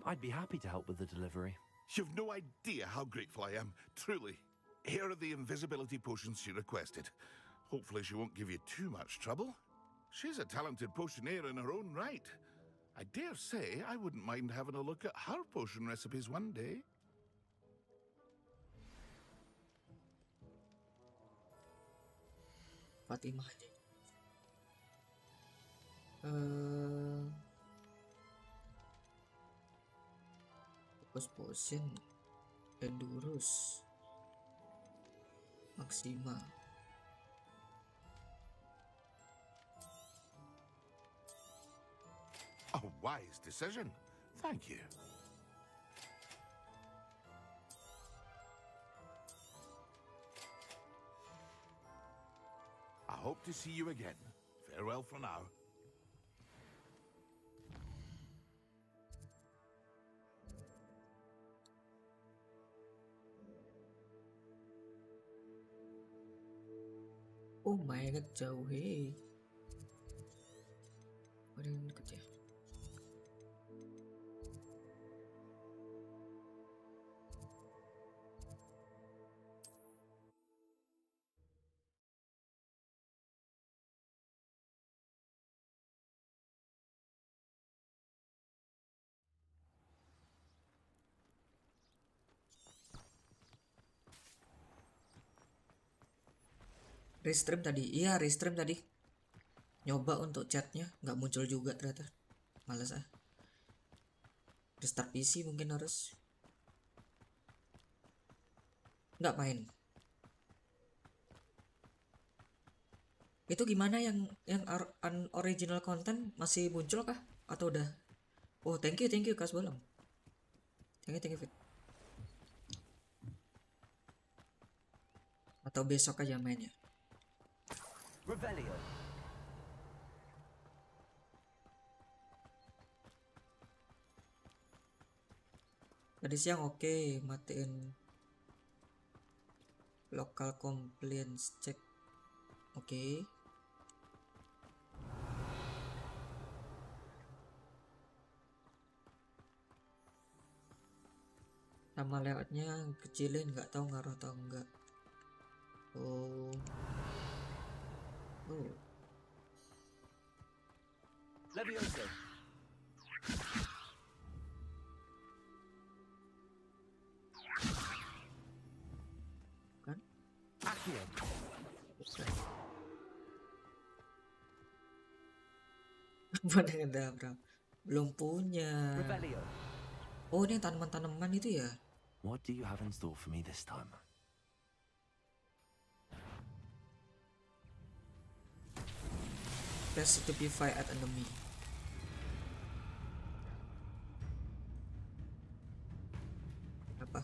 I'd be happy to help with the delivery. You've no idea how grateful I am, truly. Here are the invisibility potions she requested. Hopefully she won't give you too much trouble. She's a talented potioneer in her own right. I dare say I wouldn't mind having a look at her potion recipes one day. Fatimah aja. Focus Potion, Endurus, Maxima. A wise decision. Thank you. I hope to see you again. Farewell for now. Oh my god, jauh hei. Ada yang deket ya? Restream tadi. Iya, restream tadi. Nyoba untuk chatnya, nggak muncul juga ternyata. Males ah. Restart PC mungkin harus. Nggak main. Itu gimana yang unoriginal content masih muncul kah? Atau udah? Oh, thank you Kas Bolam. Thank you Fit. Atau besok aja mainnya. Revelio. Tadi siang oke, matiin local compliance check. Oke. Sama layoutnya kecilin, nggak tahu ngaruh atau enggak. Oh. Levioso. Kan? Accio. Belum punya. Revelio. Oh, ini tanaman-tanaman itu ya? What do you have in store for me this time? Press to Wi-Fi at enemy. Apa?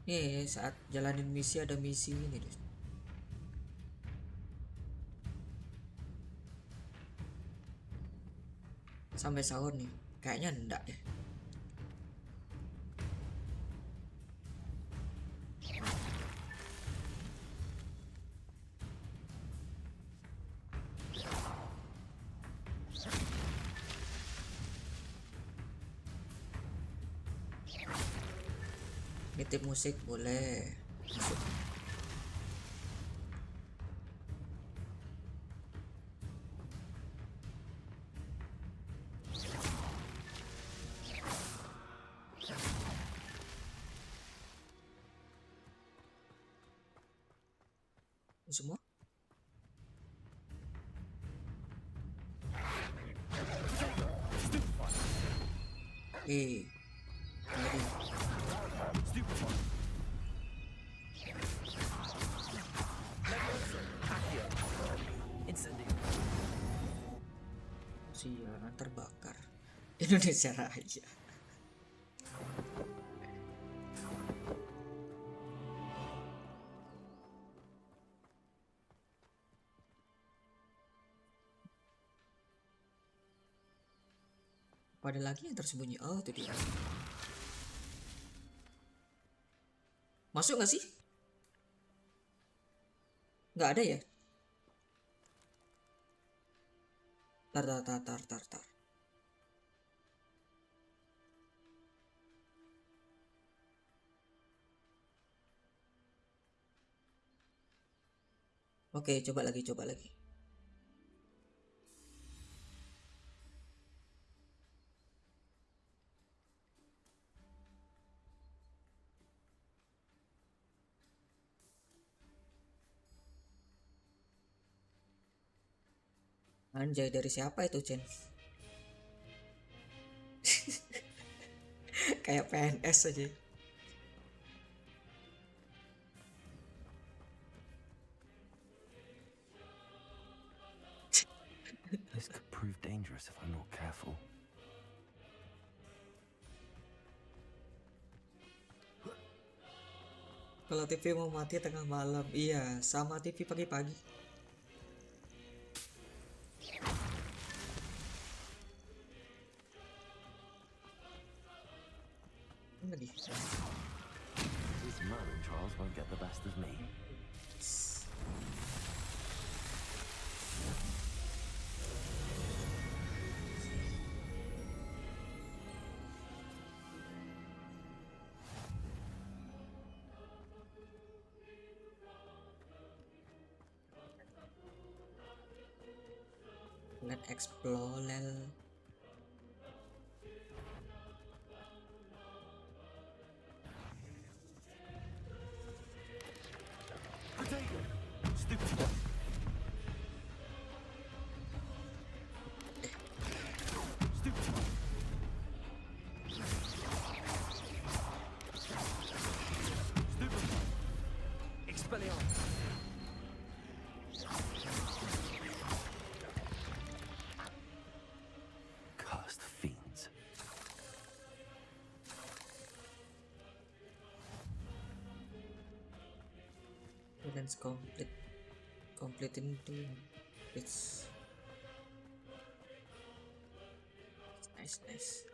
Nih, saat jalanin misi ada misi ini deh. Sampai sahur nih. Kayaknya enggak deh. Nitip musik boleh. Masuk. Semua? Siaran terbakar Indonesia Raya. Apa ada lagi yang tersembunyi? Oh, itu dia. Masuk nggak sih? Nggak ada ya? Tar. Oke, coba lagi. Anjay, dari siapa itu, Chen? Kayak PNS aja. This could prove dangerous if I'm not careful. Kalau TV mau mati tengah malam, iya, sama TV pagi-pagi. Lagi. These Merlin trials won't get the best of me. Let's explore. Expelliarmus. Cursed fiends. Balance complete into it's nice.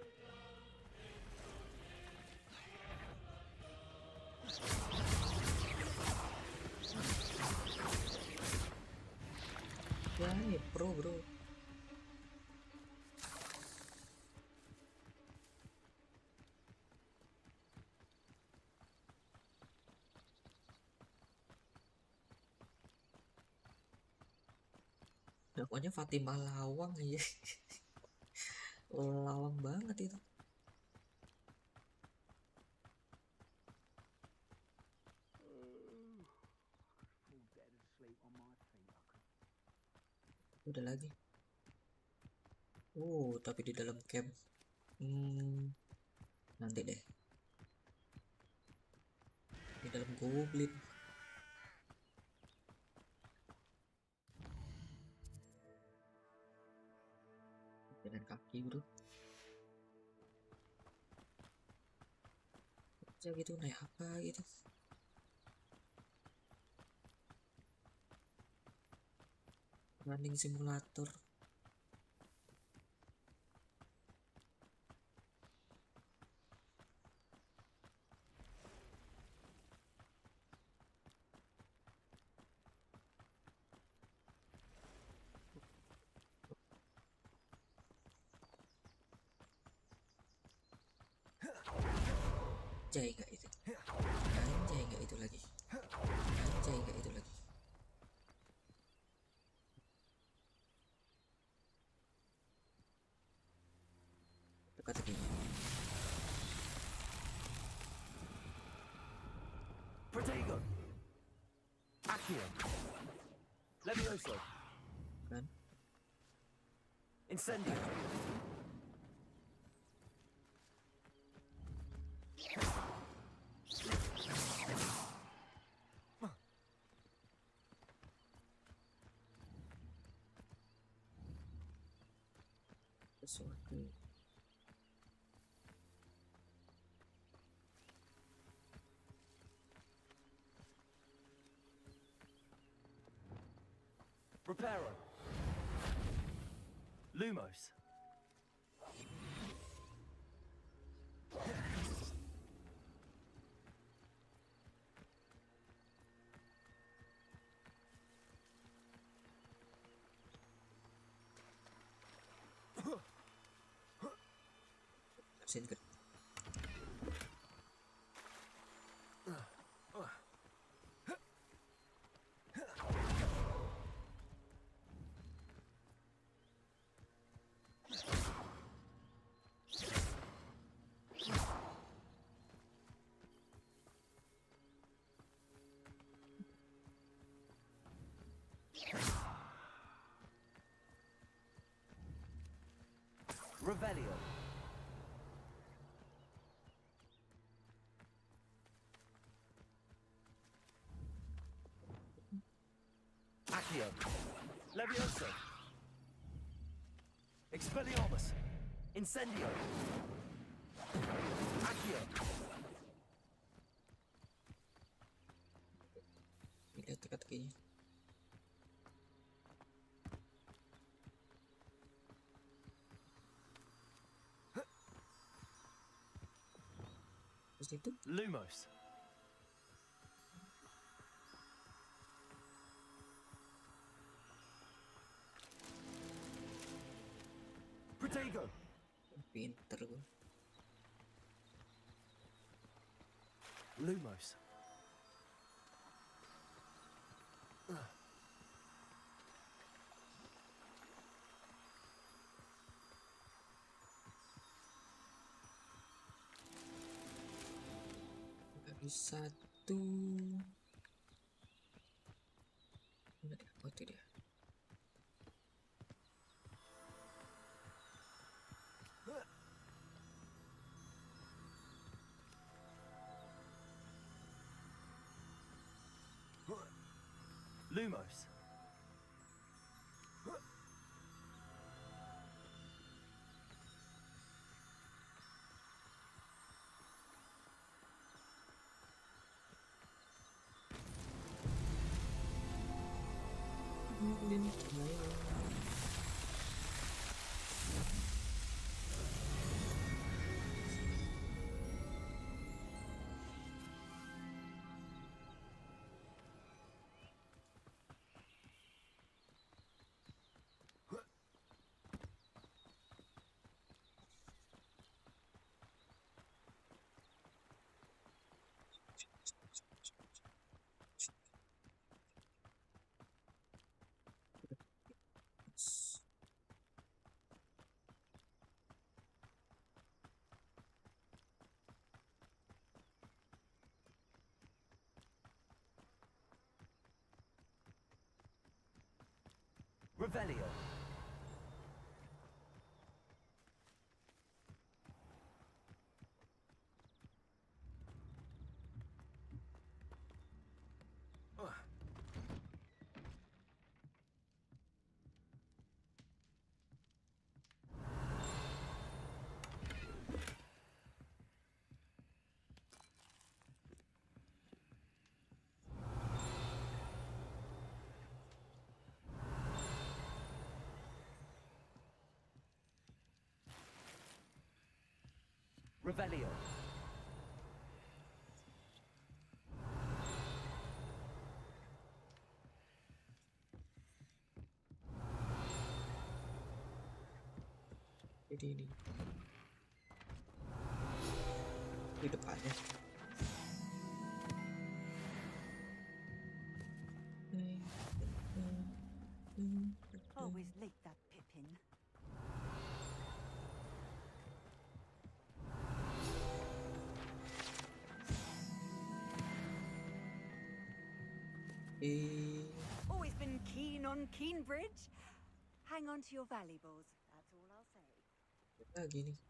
Ya ini bro. Dakwanya Fatimah Lawang ya. Lawang banget itu. Udah lagi. Tapi di dalam camp. Nanti deh. Di dalam goblin. Jalan kaki bro. Aja gitu naik apa gitu. Running simulator. Anjay nggak itu lagi. Teka-teki. Protego. Accio. Levioso. Kan? Incendio. Sesuatu. Reparo. Lumos. Sini ke. Revelio. Accio. Levioso. Expelliarmus. Incendio. Accio. Lihat teka-tekinya. Terus itu Lumos. Protego. pinter gue. Lumos. Habis satu. Mana dia? Oh, itu dia. Lumos. Revelio. Revelio. Jadi ini di depannya. Always late, that Pippin. Always been keen on Keenbridge. Hang on to your valuables. That's all I'll say. Lagi nih.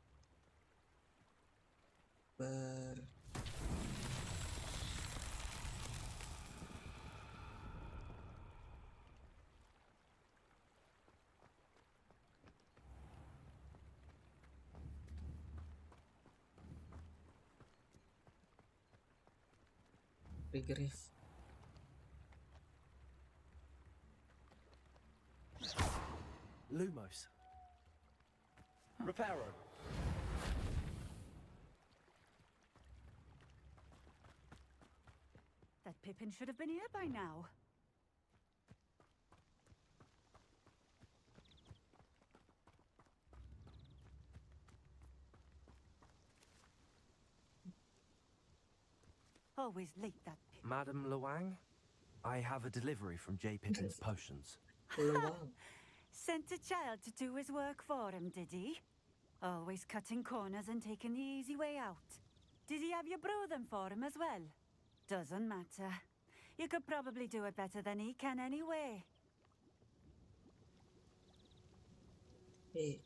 Triggernya. Lumos. Reparo. That Pippin should have been here by now. Always late, that Pippin. Madam Luang, I have a delivery from J. Pippin's Potions. Sent a child to do his work for him, did he? Always cutting corners and taking the easy way out. Did he have you brew them for him as well? Doesn't matter. You could probably do it better than he can anyway. Hey.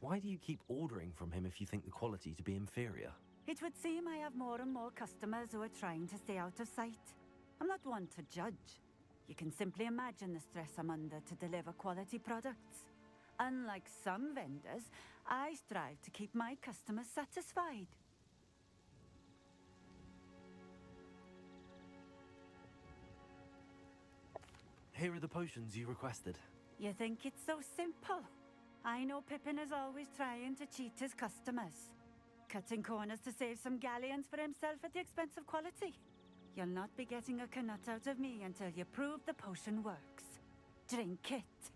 Why do you keep ordering from him if you think the quality to be inferior? It would seem I have more and more customers who are trying to stay out of sight. I'm not one to judge. You can simply imagine the stress I'm under to deliver quality products. Unlike some vendors, I strive to keep my customers satisfied. Here are the potions you requested. You think it's so simple? I know Pippin is always trying to cheat his customers. Cutting corners to save some galleons for himself at the expense of quality. You'll not be getting a canut out of me until you prove the potion works. Drink it.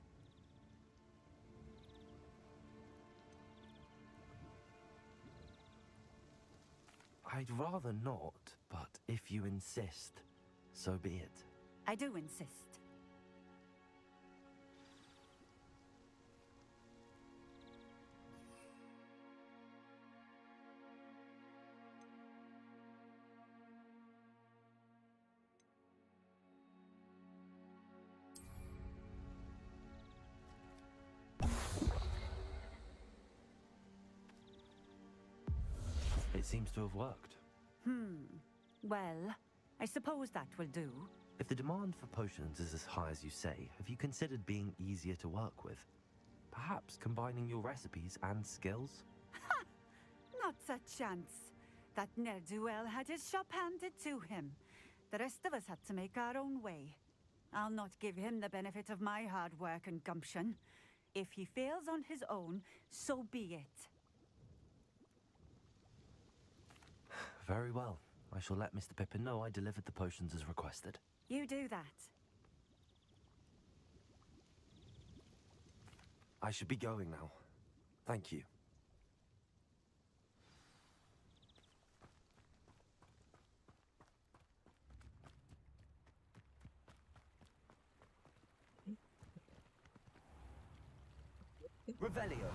I'd rather not, but if you insist, so be it. I do insist. It seems to have worked. Well, I suppose that will do. If the demand for potions is as high as you say, have you considered being easier to work with? Perhaps combining your recipes and skills? Not a chance. That ne'er-do-well had his shop handed to him. The rest of us had to make our own way. I'll not give him the benefit of my hard work and gumption. If he fails on his own, so be it. Very well. I shall let Mr. Pippin know I delivered the potions as requested. You do that. I should be going now. Thank you. Revelio.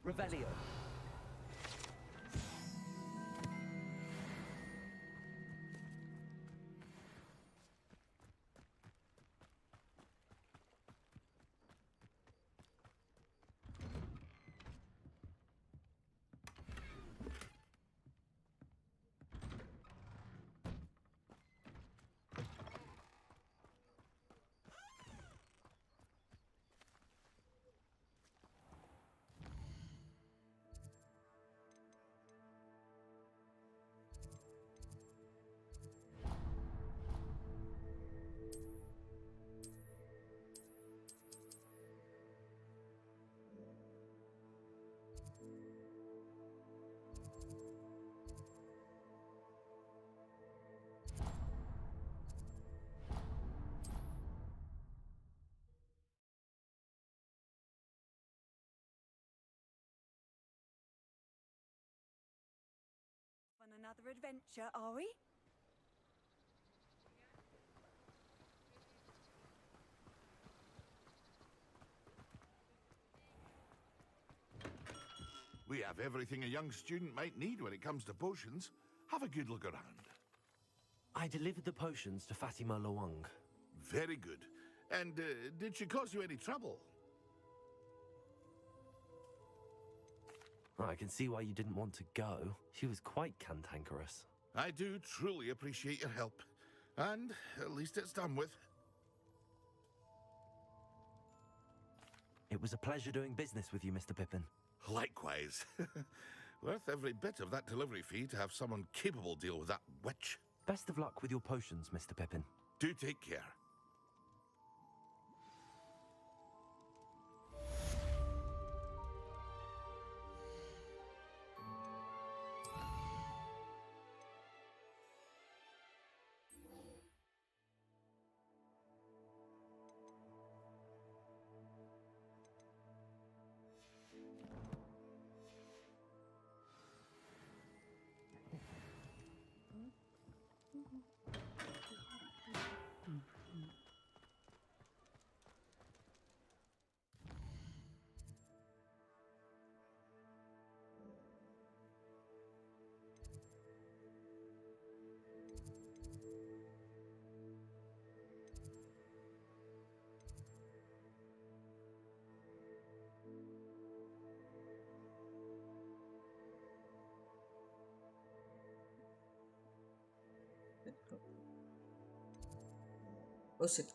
Revelio. On another adventure, are we? We have everything a young student might need when it comes to potions. Have a good look around. I delivered the potions to Fatima Lawang. Very good. And did she cause you any trouble? I can see why you didn't want to go. She was quite cantankerous. I do truly appreciate your help. And at least it's done with. It was a pleasure doing business with you, Mr. Pippin. Likewise. Worth every bit of that delivery fee to have someone capable deal with that witch. Best of luck with your potions, Mr. Pippin. Do take care. Oh shit.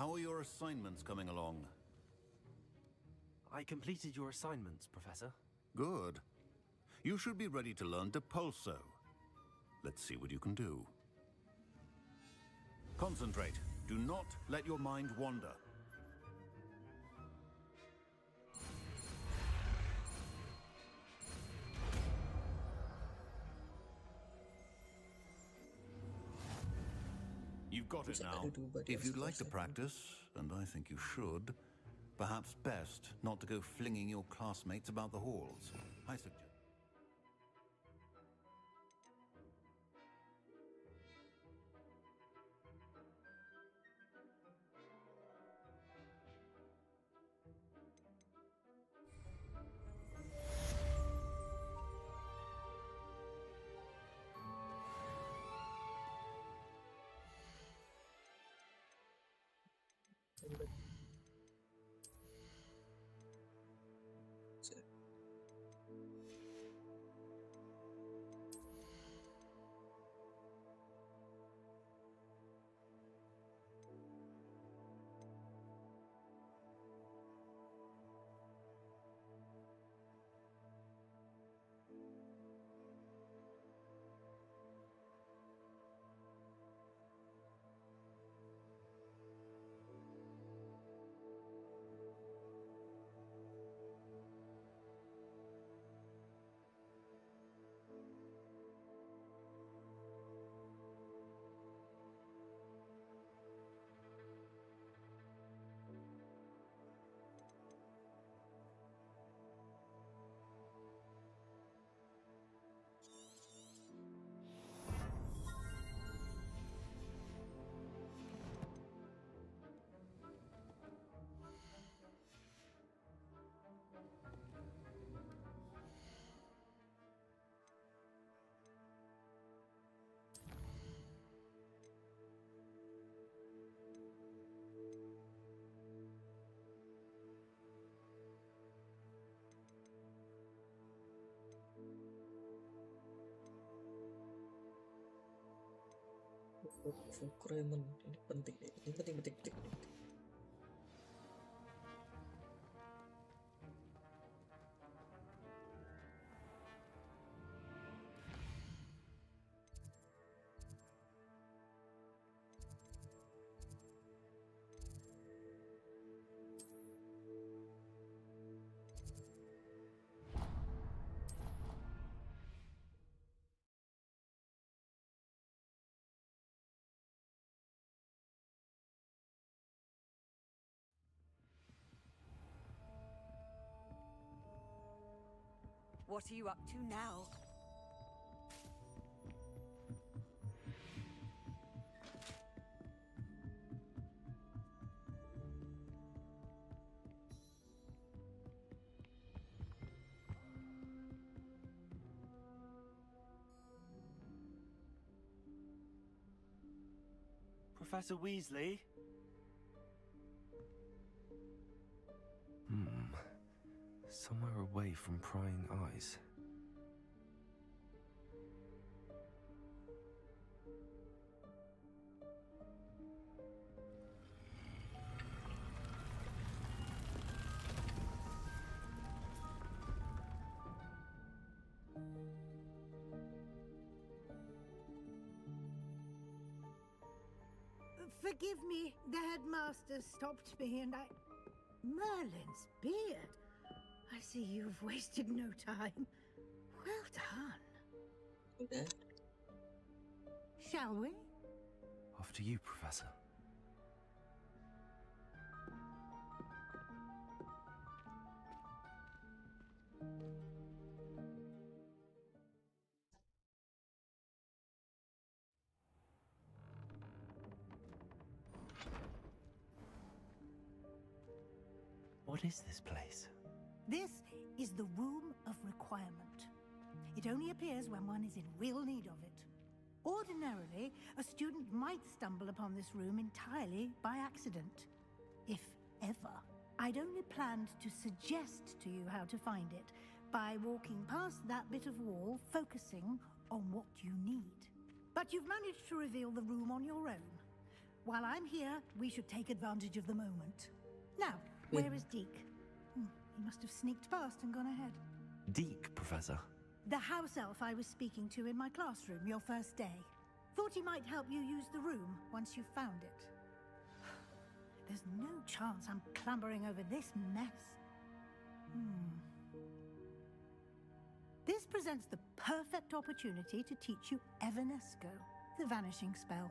How are your assignments coming along? I completed your assignments, Professor. Good. You should be ready to learn Depulso. Let's see what you can do. Concentrate. Do not let your mind wander. You've got it now. If you'd like to practice, and I think you should, perhaps best not to go flinging your classmates about the halls. I suggest. Requirement ini penting deh. Ini penting. What are you up to now? Professor Weasley? Somewhere away from prying eyes. Forgive me, the headmaster stopped me and I... Merlin's beard. I see you've wasted no time. Well done. Okay. Shall we? After you, Professor. What is this place? This is the Room of Requirement. It only appears when one is in real need of it. Ordinarily, a student might stumble upon this room entirely by accident. If ever. I'd only planned to suggest to you how to find it by walking past that bit of wall, focusing on what you need. But you've managed to reveal the room on your own. While I'm here, we should take advantage of the moment. Now, where is Deke? He must have sneaked past and gone ahead. Deke, Professor. The house elf I was speaking to in my classroom your first day. Thought he might help you use the room once you found it. There's no chance I'm clambering over this mess. This presents the perfect opportunity to teach you Evanesco, the vanishing spell.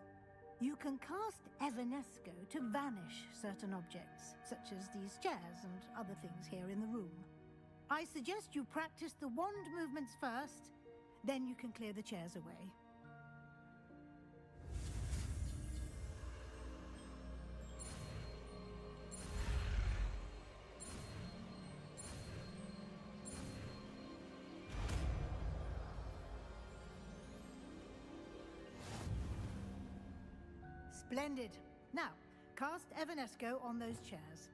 You can cast Evanesco to vanish certain objects, such as these chairs and other things here in the room. I suggest you practice the wand movements first, then you can clear the chairs away. Splendid. Now, cast Evanesco on those chairs.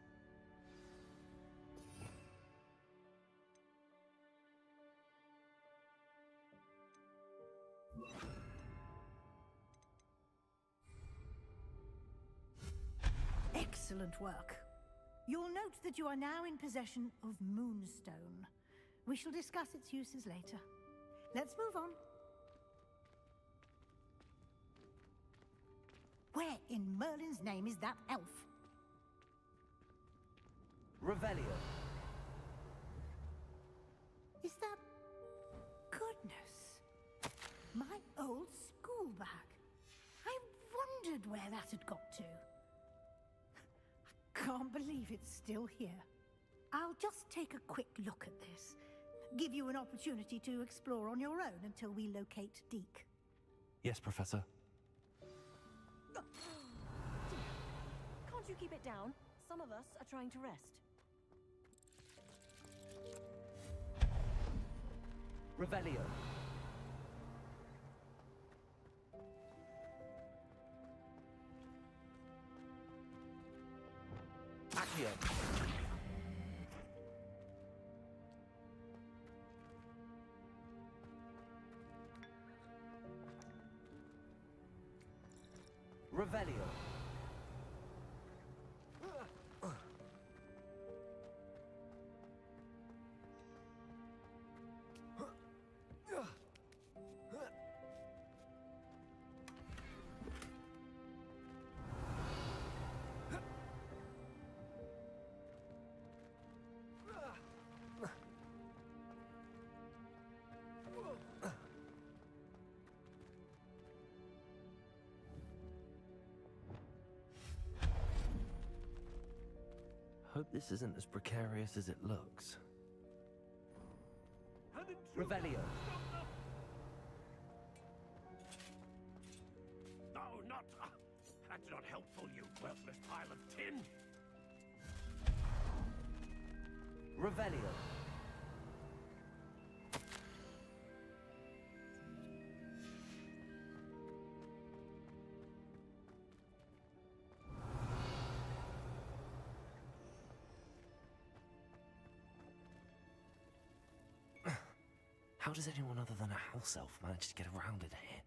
Excellent work. You'll note that you are now in possession of Moonstone. We shall discuss its uses later. Let's move on. Where in Merlin's name is that elf? Revelio. Is that... Goodness. My old school bag. I wondered where that had got to. I can't believe it's still here. I'll just take a quick look at this. Give you an opportunity to explore on your own until we locate Deke. Yes, Professor. Can't you keep it down? Some of us are trying to rest. Revelio. Accio. Revelio. Hope this isn't as precarious as it looks. Revelio. No, not... that's not helpful, you worthless pile of tin. Revelio. How does anyone other than a house elf manage to get around in here?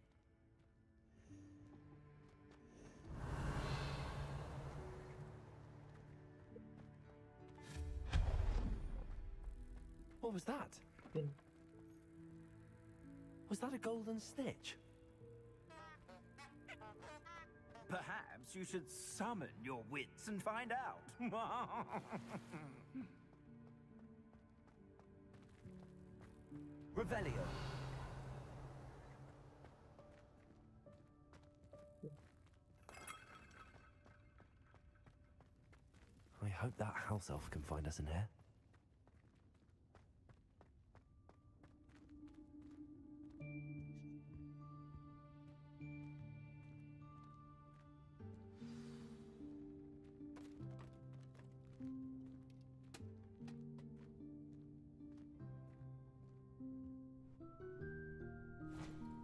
What was that? Was that a golden snitch? Perhaps you should summon your wits and find out. Revelio. I hope that house elf can find us in here.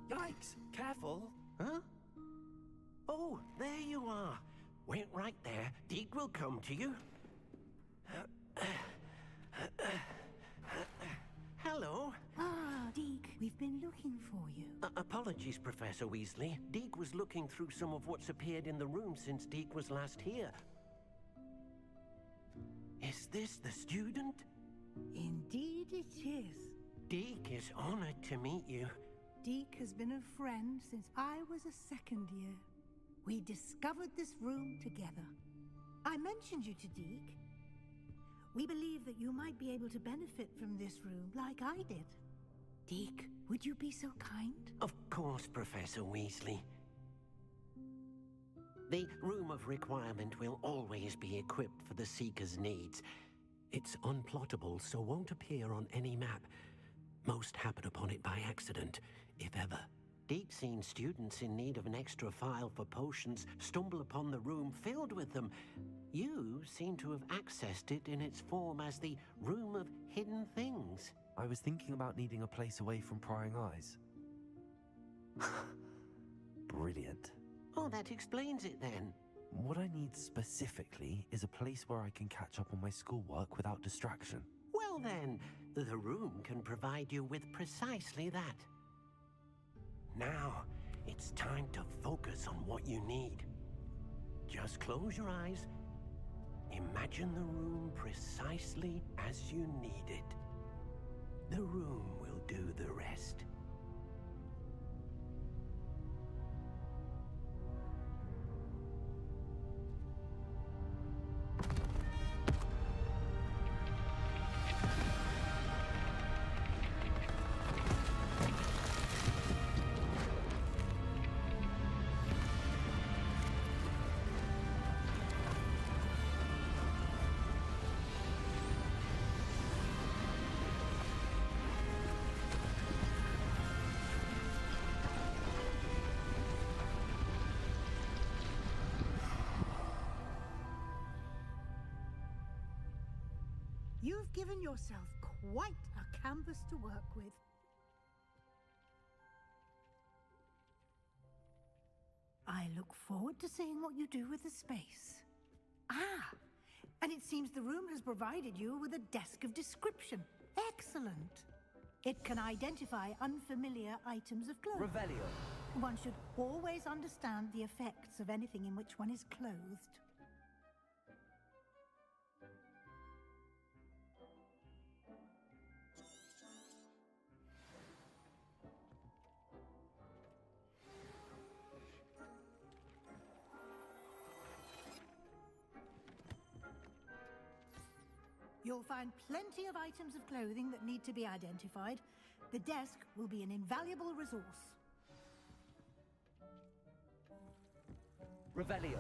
Yikes! Careful! Huh? Oh, there you are. Wait right there. Deke will come to you. Hello. Ah, Deke, we've I've been looking for you. Apologies, Professor Weasley. Deke was looking through some of what's appeared in the room since Deke was last here. Is this the student? Indeed it is. Deke is honored to meet you. Deke has been a friend since I was a second year. We discovered this room together. I mentioned you to Deke. We believe that you might be able to benefit from this room like I did. Deke, would you be so kind? Of course, Professor Weasley. The Room of Requirement will always be equipped for the Seeker's needs. It's unplottable, so won't appear on any map. Most happen upon it by accident, if ever. Deke's seen students in need of an extra file for potions stumble upon the room filled with them. You seem to have accessed it in its form as the Room of Hidden Things. I was thinking about needing a place away from prying eyes. Brilliant. Oh, that explains it then. What I need specifically is a place where I can catch up on my schoolwork without distraction. Well then, the room can provide you with precisely that. Now, it's time to focus on what you need. Just close your eyes. Imagine the room precisely as you need it. The room will do the rest. You've given yourself quite a canvas to work with. I look forward to seeing what you do with the space. Ah, and it seems the room has provided you with a desk of description. Excellent. It can identify unfamiliar items of clothing. Revelio. One should always understand the effects of anything in which one is clothed. You'll find plenty of items of clothing that need to be identified. The desk will be an invaluable resource. Revelio.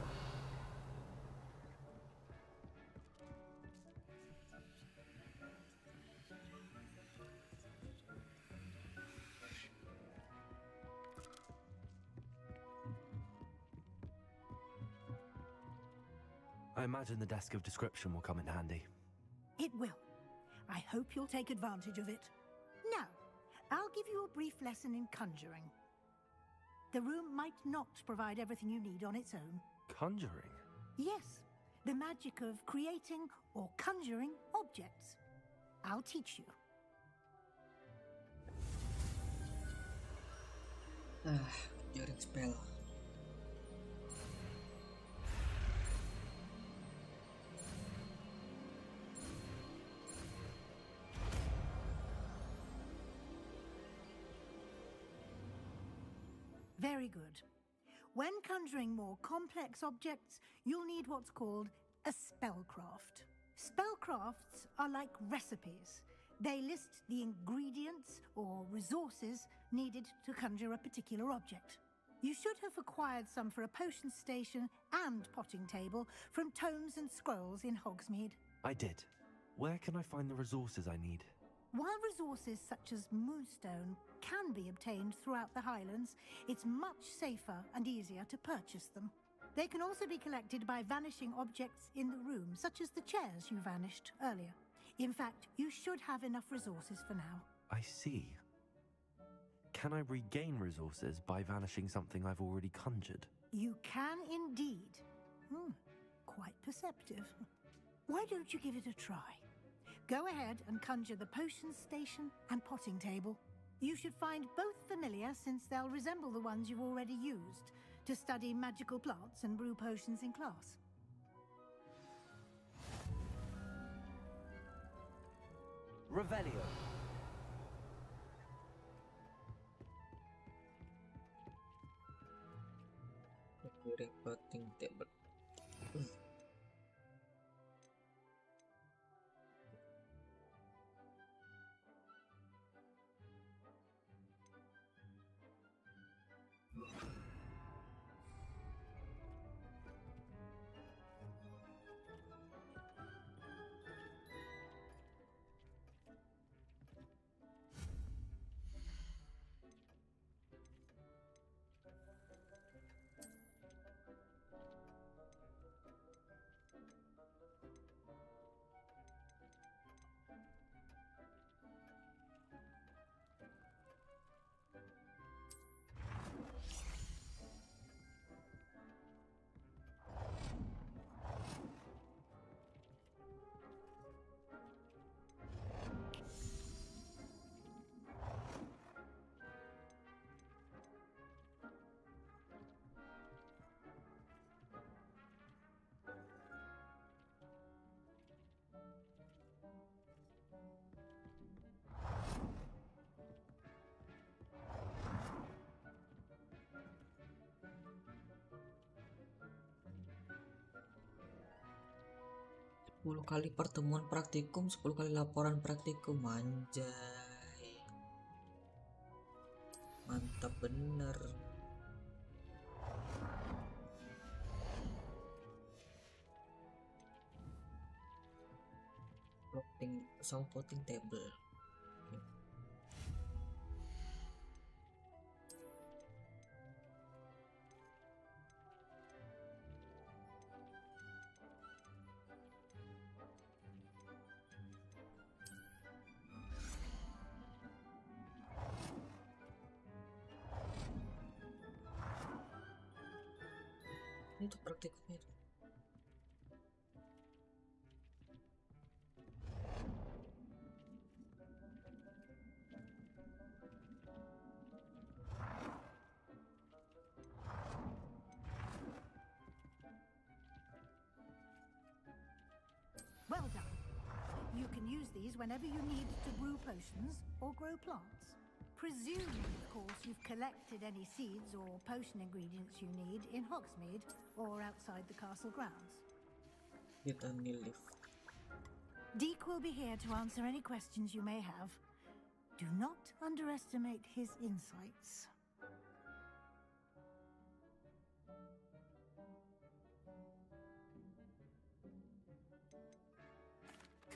I imagine the desk of description will come in handy. It will. I hope you'll take advantage of it. Now, I'll give you a brief lesson in conjuring. The room might not provide everything you need on its own. Conjuring? Yes, the magic of creating or conjuring objects. I'll teach you. Conjuring spell. Very good. When conjuring more complex objects, you'll need what's called a spellcraft. Spellcrafts are like recipes. They list the ingredients or resources needed to conjure a particular object. You should have acquired some for a potion station and potting table from tomes and scrolls in Hogsmeade. I did. Where can I find the resources I need? While resources such as moonstone can be obtained throughout the Highlands, it's much safer and easier to purchase them. They can also be collected by vanishing objects in the room, such as the chairs you vanished earlier. In fact, you should have enough resources for now. I see. Can I regain resources by vanishing something I've already conjured? You can indeed. Quite perceptive. Why don't you give it a try? Go ahead and conjure the potion station and potting table. You should find both familiar since they'll resemble the ones you've already used to study magical plants and brew potions in class. Revelio. Recruiting table. Sepuluh kali pertemuan praktikum, 10 kali laporan praktikum, anjay. Mantap bener. Voting table. Itu praktikumnya tuh. Well done. You can use these whenever you need to brew potions or grow plants. Presuming, of course, you've collected any seeds or potion ingredients you need in Hogsmeade or outside the castle grounds. Get a new lift. Deke will be here to answer any questions you may have. Do not underestimate his insights.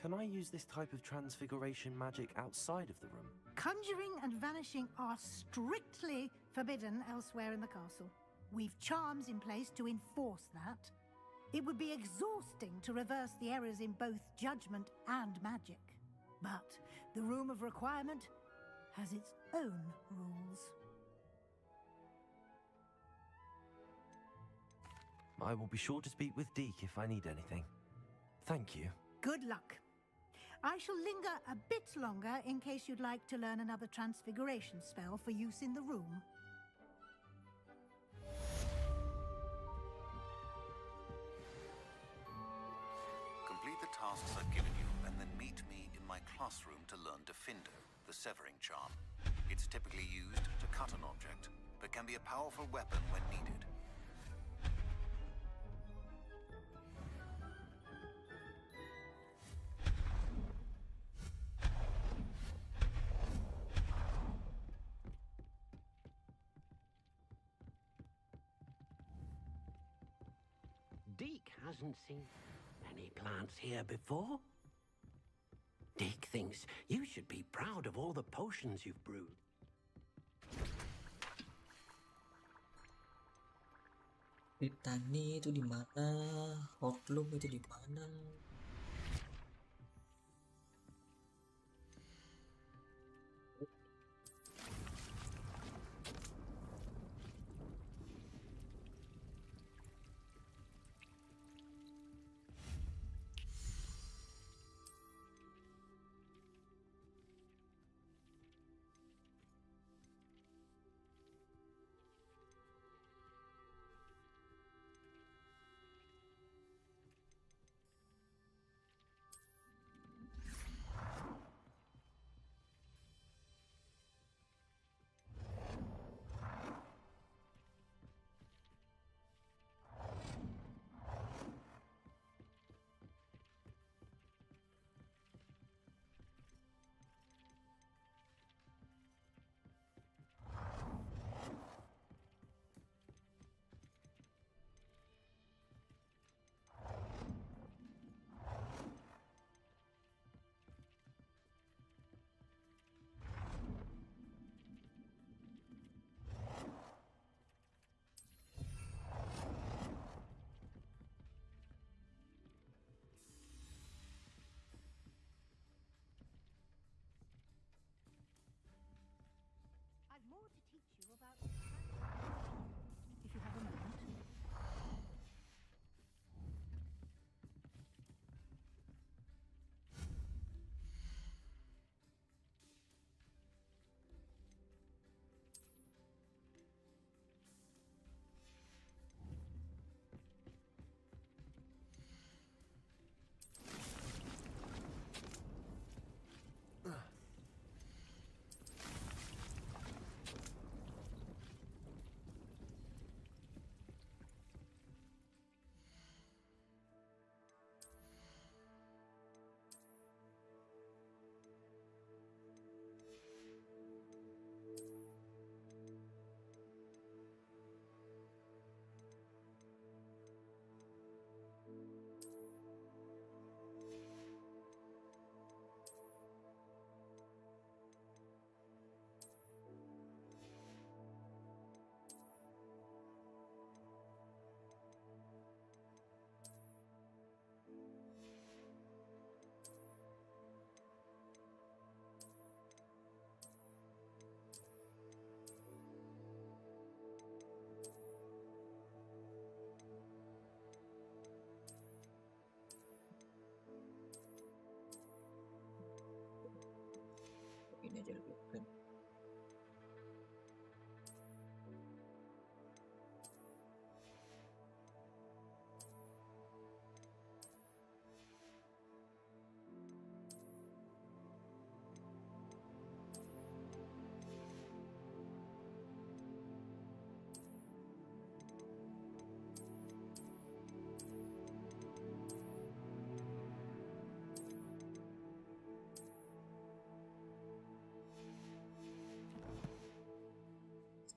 Can I use this type of transfiguration magic outside of the room? Conjuring and vanishing are strictly forbidden elsewhere in the castle. We've charms in place to enforce that. It would be exhausting to reverse the errors in both judgment and magic. But the Room of Requirement has its own rules. I will be sure to speak with Deke if I need anything. Thank you. Good luck. I shall linger a bit longer in case you'd like to learn another transfiguration spell for use in the room. Complete the tasks I've given you, and then meet me in my classroom to learn Defindo, the severing charm. It's typically used to cut an object, but can be a powerful weapon when needed. Deke hasn't seen any plants here before. Deke thinks you should be proud of all the potions you've brewed. Tani itu di mana? Hotloom itu di mana?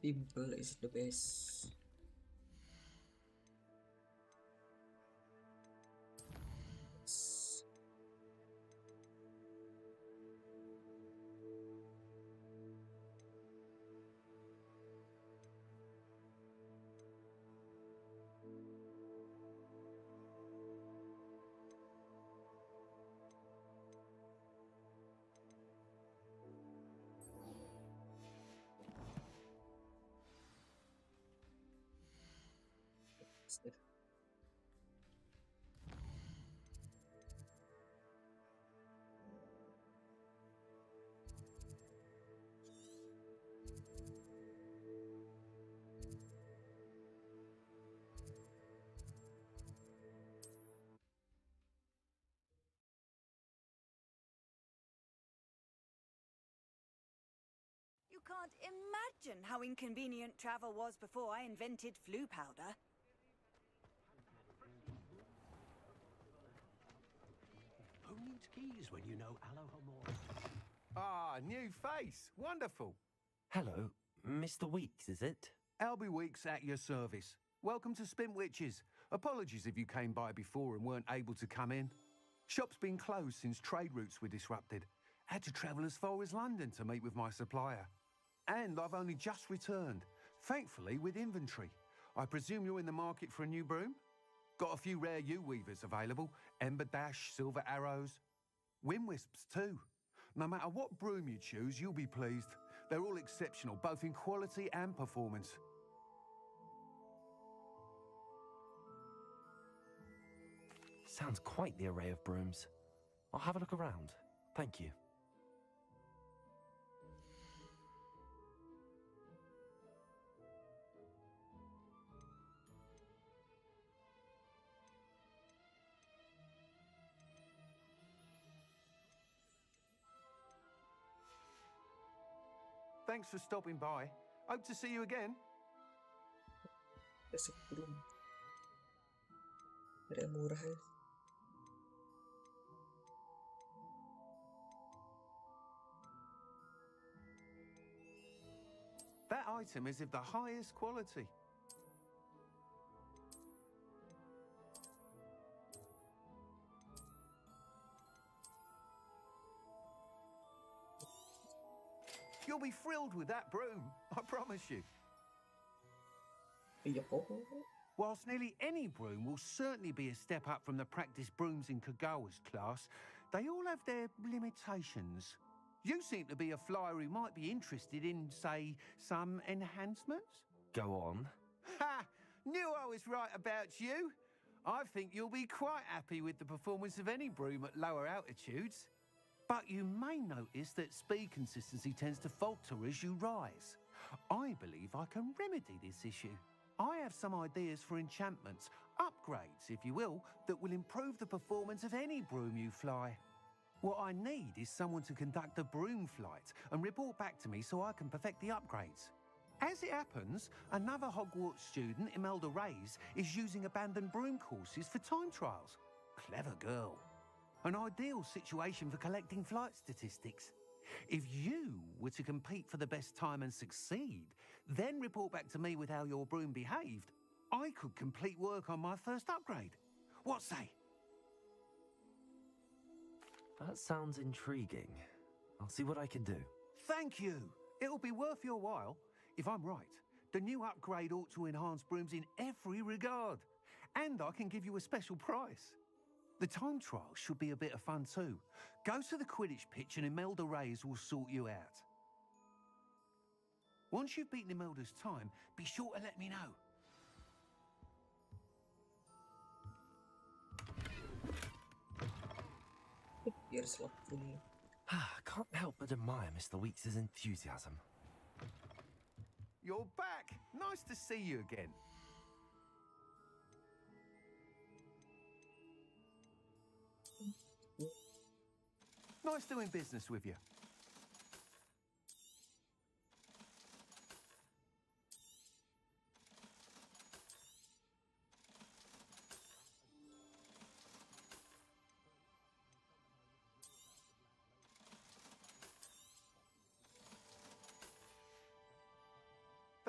Pimple is the best. You can't imagine how inconvenient travel was before I invented flu powder. Who needs keys when you know Aloha more? Ah, new face. Wonderful. Hello, Mr. Weeks, is it? Albie Weeks at your service. Welcome to Spintwitches. Apologies if you came by before and weren't able to come in. Shop's been closed since trade routes were disrupted. Had to travel as far as London to meet with my supplier. And I've only just returned, thankfully with inventory. I presume you're in the market for a new broom? Got a few rare U-weavers available. Ember Dash, Silver Arrows. Wind Wisps too. No matter what broom you choose, you'll be pleased. They're all exceptional, both in quality and performance. Sounds quite the array of brooms. I'll have a look around. Thank you. Thanks for stopping by. Hope to see you again. Basic broom. Ada yang murah ya. That item is of the highest quality. You'll be thrilled with that broom, I promise you. Whilst nearly any broom will certainly be a step up from the practice brooms in Kagawa's class, they all have their limitations. You seem to be a flyer who might be interested in, say, some enhancements? Go on. Ha! Knew I was right about you. I think you'll be quite happy with the performance of any broom at lower altitudes. But you may notice that speed consistency tends to falter as you rise. I believe I can remedy this issue. I have some ideas for enchantments, upgrades, if you will, that will improve the performance of any broom you fly. What I need is someone to conduct a broom flight and report back to me so I can perfect the upgrades. As it happens, another Hogwarts student, Imelda Reyes, is using abandoned broom courses for time trials. Clever girl. An ideal situation for collecting flight statistics. If you were to compete for the best time and succeed, then report back to me with how your broom behaved, I could complete work on my first upgrade. What say? That sounds intriguing. I'll see what I can do. Thank you. It'll be worth your while. If I'm right, the new upgrade ought to enhance brooms in every regard. And I can give you a special price. The time trial should be a bit of fun too. Go to the Quidditch pitch and Imelda Reyes will sort you out. Once you've beaten Imelda's time, be sure to let me know. Biar slot full. Can't help but admire Mr. Weeks' enthusiasm. You're back. Nice to see you again. Nice doing business with you.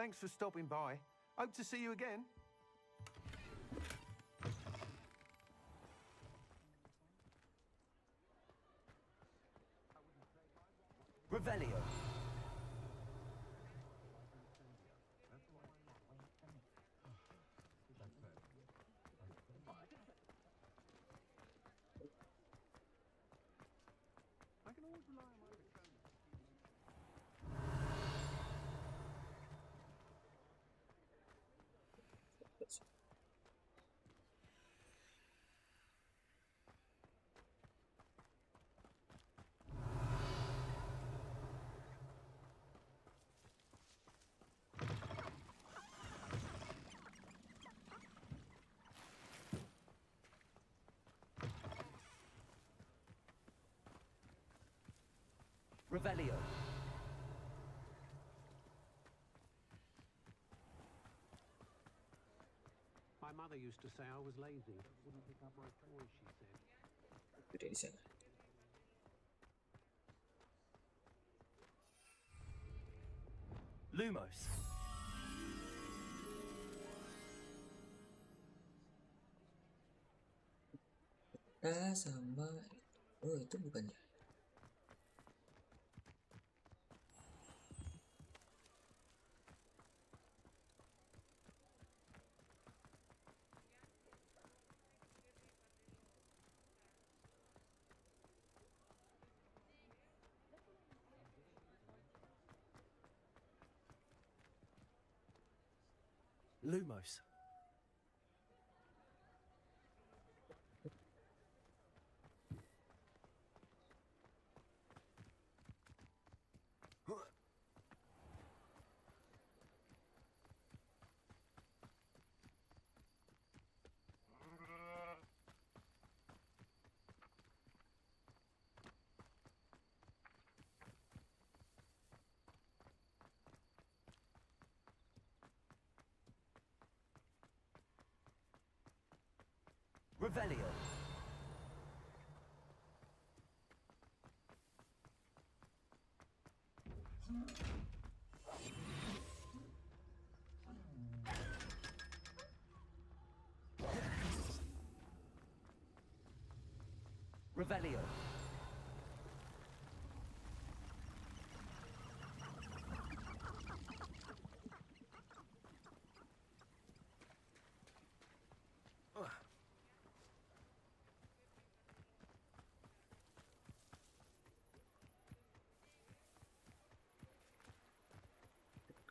Thanks for stopping by. Hope to see you again. Revelio. Revelio. My mother used to say I was lazy. Wouldn't pick up my toys, she said. Gede di sana. Lumos. Sama. Oh, itu bukan ya? Lumos. Revelio. Revelio.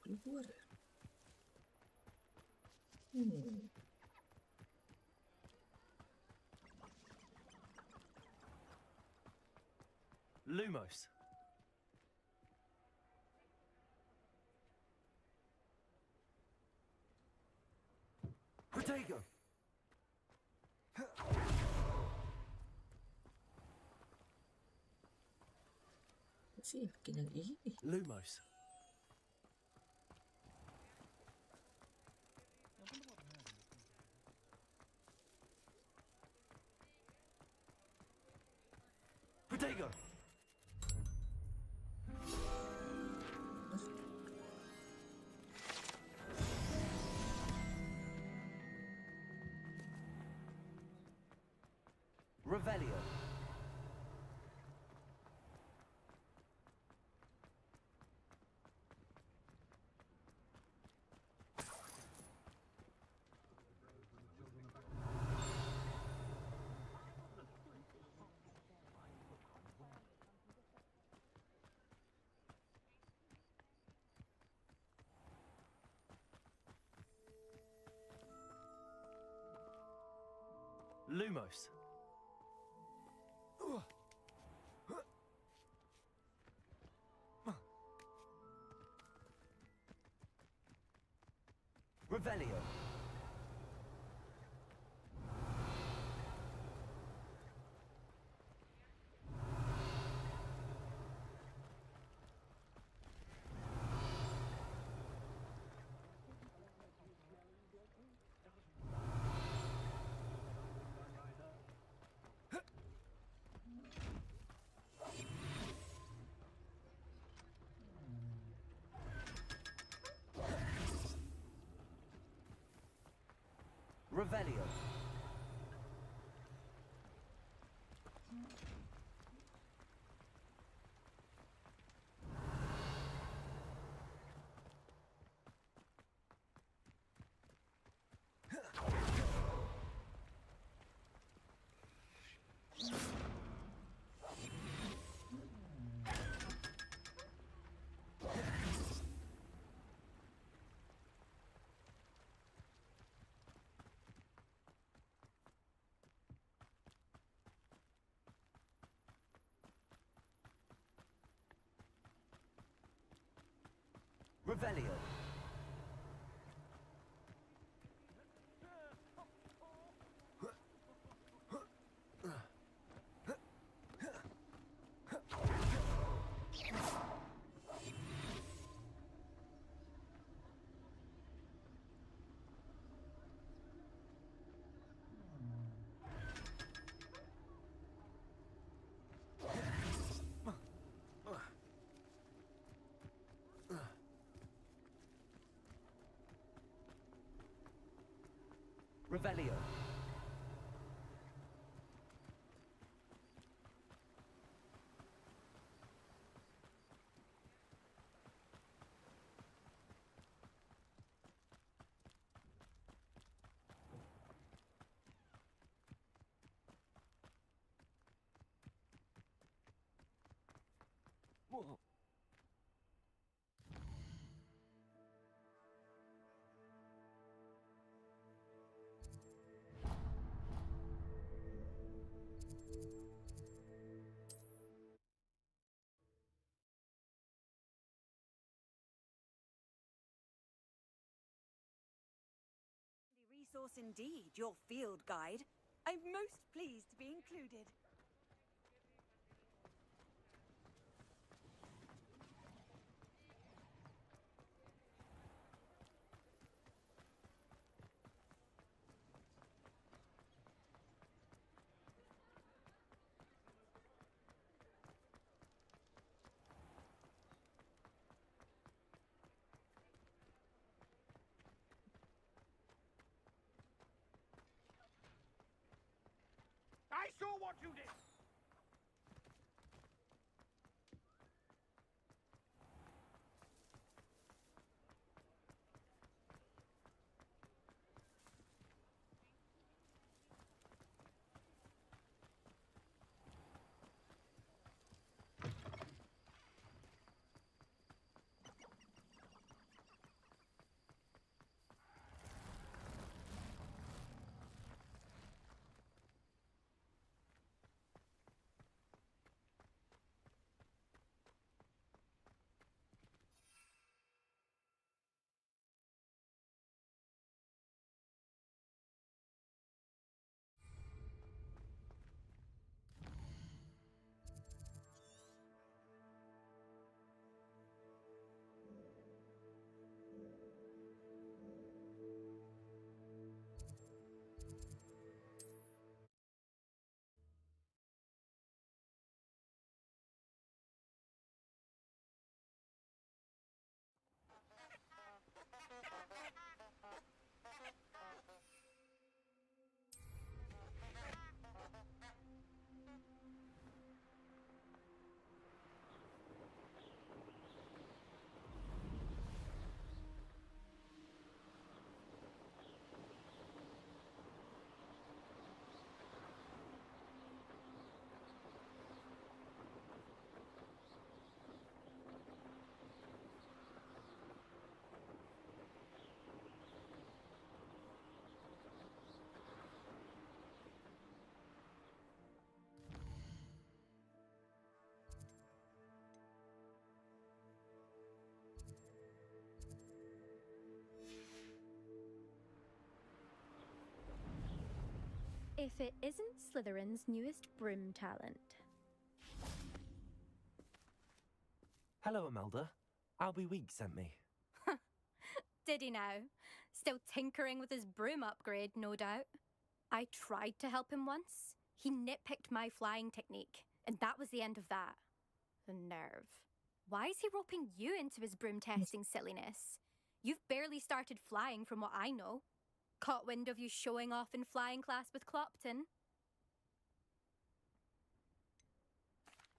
Keluar. Lumos. Protego. Sih, yakin yang ini. Lumos. Protego. Revelio. Lumos. Revelio. Revelio. Revelio. Revelio. Whoa. Resource indeed, your field guide. I'm most pleased to be included. I saw what you did! If it isn't Slytherin's newest broom talent. Hello, Imelda. Albie Week sent me. Did he now? Still tinkering with his broom upgrade, no doubt. I tried to help him once. He nitpicked my flying technique, and that was the end of that. The nerve. Why is he roping you into his broom testing silliness? You've barely started flying from what I know. Caught wind of you showing off in flying class with Clopton.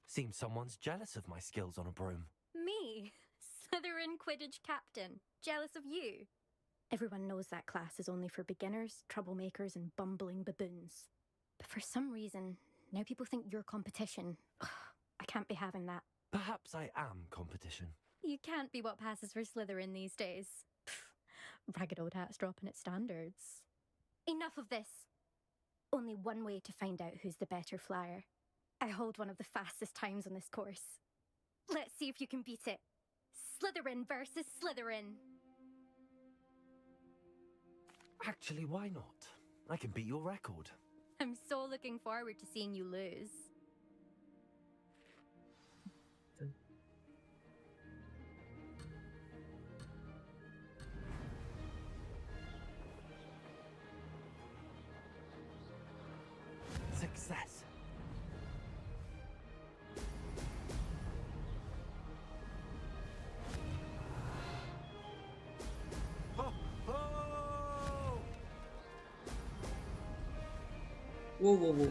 Seems someone's jealous of my skills on a broom. Me, Slytherin Quidditch captain, jealous of you. Everyone knows that class is only for beginners, troublemakers, and bumbling baboons. But for some reason, now people think you're competition. Ugh, I can't be having that. Perhaps I am competition. You can't be what passes for Slytherin these days. Pff, ragged old hat's dropping its standards. Enough of this. Only one way to find out who's the better flyer. I hold one of the fastest times on this course. Let's see if you can beat it. Slytherin versus Slytherin. Actually, why not? I can beat your record. I'm so looking forward to seeing you lose. Success. Wow, wow, wow.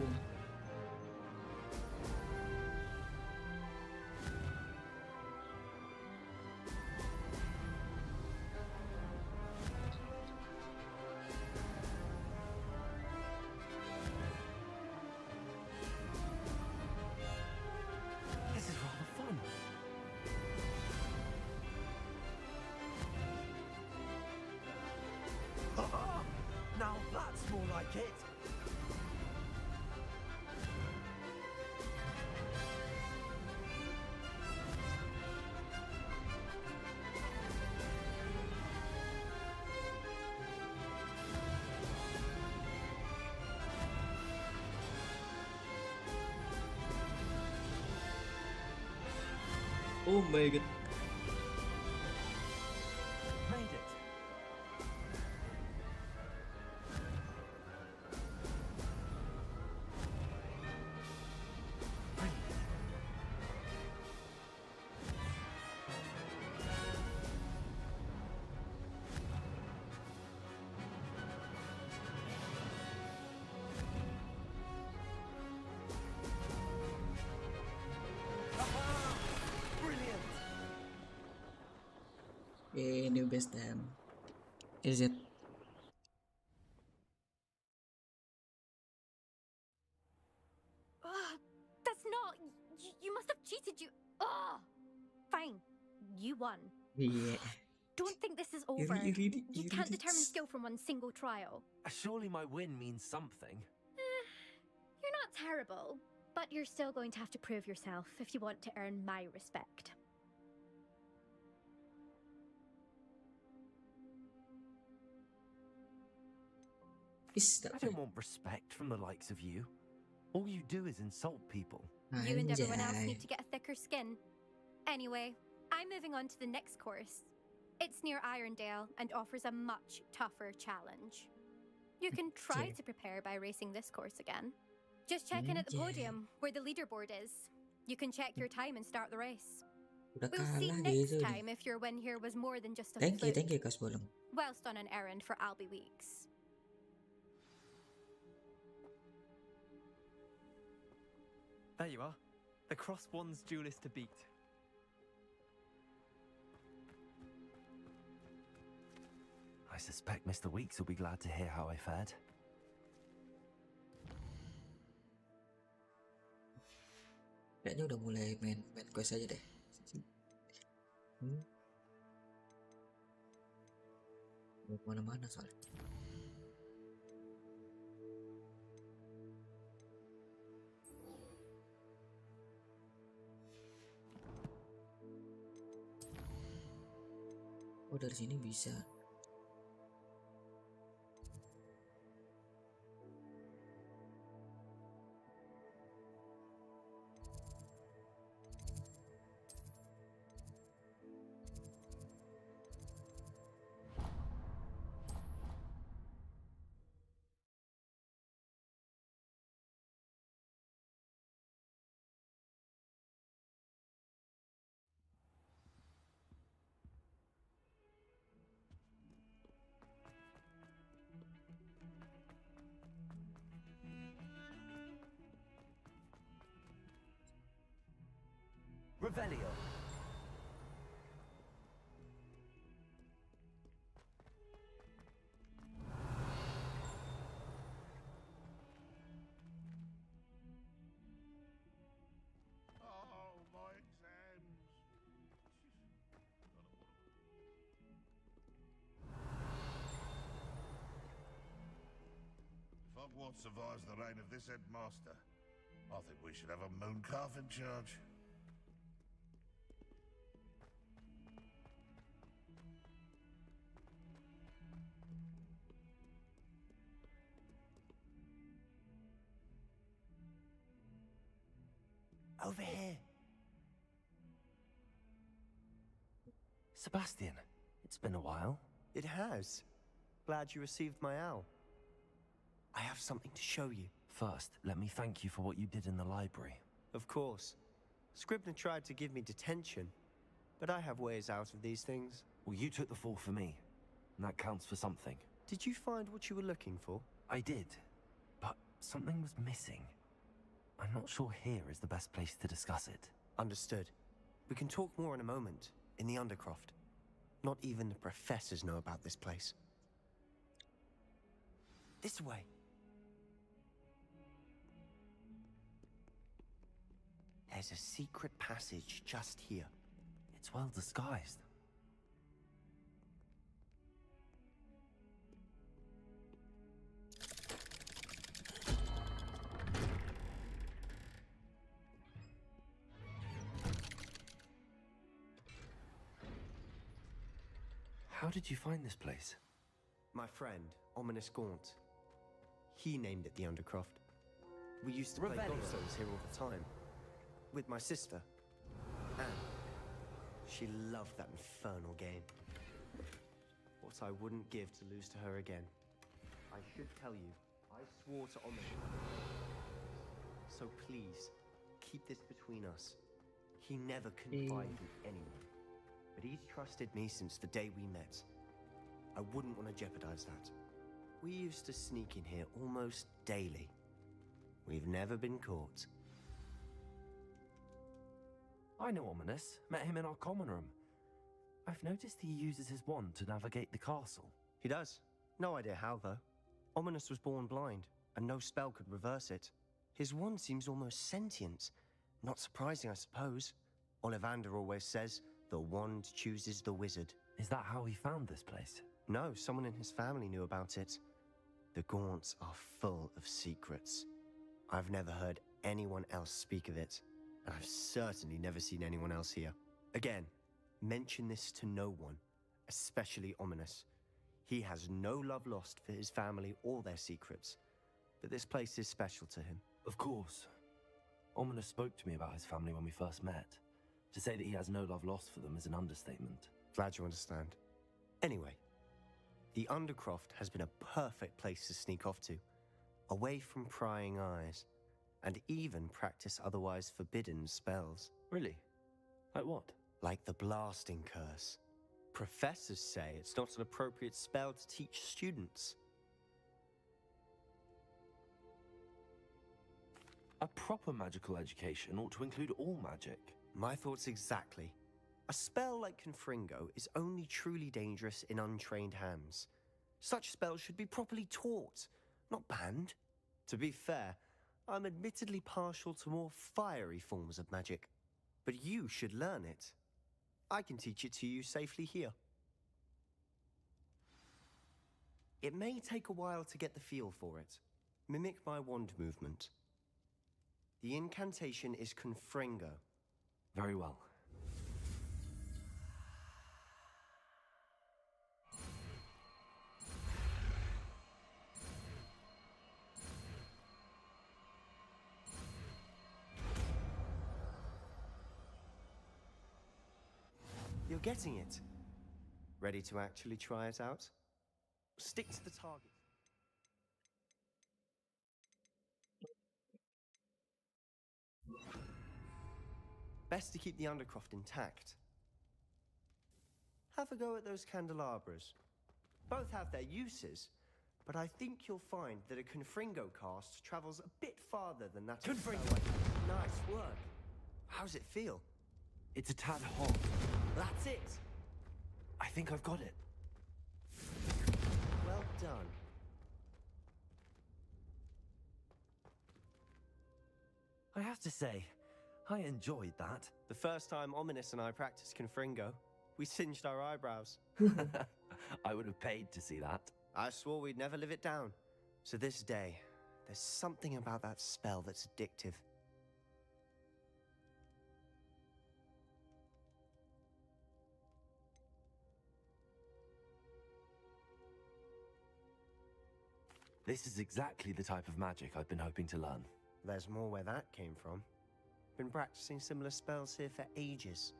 This is rather fun. Now that's more like it. Oh my god. Made it. Okay, new best time. Is it? That's not. You must have cheated. Fine. You won. Yeah. Don't think this is You over. really- You you can't really determine s- skill from one single trial. Surely my win means something. You're not terrible, but you're still going to have to prove yourself if you want to earn my respect. I don't want respect from the likes of you. All you do is insult people. You and everyone else Anjay. need to get a thicker skin. Anyway, I'm moving on to the next course. It's near Irondale and offers a much tougher challenge. You can try to prepare by racing this course again. Just check in at the Anjay. podium where the leaderboard is. You can check your time and start the race. Udah We'll see kalah next gitu. time if your win here was more than just a Thank fluke. you Kak Bolong. Whilst on an errand for Albie Weeks. There you are. The Cross Wands duelist to beat. I suspect Mr. Weeks will be glad to hear how I fared. Kayaknya udah mulai main quest aja deh. Mau kemana-mana soalnya. Oh dari sini bisa. Revelio. Oh, my exams. If Hogwarts survives the reign of this headmaster, I think we should have a moon calf in charge. Over here. Sebastian, it's been a while. It has. Glad you received my owl. I have something to show you. First, let me thank you for what you did in the library. Of course. Scribner tried to give me detention, but I have ways out of these things. Well, you took the fall for me, and that counts for something. Did you find what you were looking for? I did, but something was missing. I'm not sure here is the best place to discuss it. Understood. We can talk more in a moment, in the Undercroft. Not even the professors know about this place. This way. There's a secret passage just here. It's well disguised. How did you find this place? My friend, Ominous Gaunt. He named it the Undercroft. We used to play consoles here all the time. With my sister, Anne. She loved that infernal game. What I wouldn't give to lose to her again. I should tell you, I swore to Ominous. So please, keep this between us. He never confided in anyone. But he's trusted me since the day we met. I wouldn't want to jeopardize that. We used to sneak in here almost daily. We've never been caught. I know Ominous. Met him in our common room. I've noticed he uses his wand to navigate the castle. He does. No idea how, though. Ominous was born blind, and no spell could reverse it. His wand seems almost sentient. Not surprising, I suppose. Ollivander always says, the wand chooses the wizard. Is that how he found this place? No, someone in his family knew about it. The Gaunts are full of secrets. I've never heard anyone else speak of it. And I've certainly never seen anyone else here. Again, mention this to no one, especially Ominous. He has no love lost for his family or their secrets, but this place is special to him. Of course. Ominous spoke to me about his family when we first met. To say that he has no love lost for them is an understatement. Glad you understand. Anyway, the Undercroft has been a perfect place to sneak off to, away from prying eyes, and even practice otherwise forbidden spells. Really? Like what? Like the Blasting Curse. Professors say it's not an appropriate spell to teach students. A proper magical education ought to include all magic. My thoughts exactly. A spell like Confringo is only truly dangerous in untrained hands. Such spells should be properly taught, not banned. To be fair, I'm admittedly partial to more fiery forms of magic, but you should learn it. I can teach it to you safely here. It may take a while to get the feel for it. Mimic my wand movement. The incantation is Confringo. Very well. You're getting it. Ready to actually try it out? Stick to the target. Best to keep the Undercroft intact. Have a go at those candelabras. Both have their uses, but I think you'll find that a Confringo cast travels a bit farther than that. Confringo! Nice work. How's it feel? It's a tad hot. That's it. I think I've got it. Well done. I have to say, I enjoyed that. The first time Ominous and I practiced Confringo, we singed our eyebrows. I would have paid to see that. I swore we'd never live it down. So this day, there's something about that spell that's addictive. This is exactly the type of magic I've been hoping to learn. There's more where that came from. Been practicing similar spells here for ages.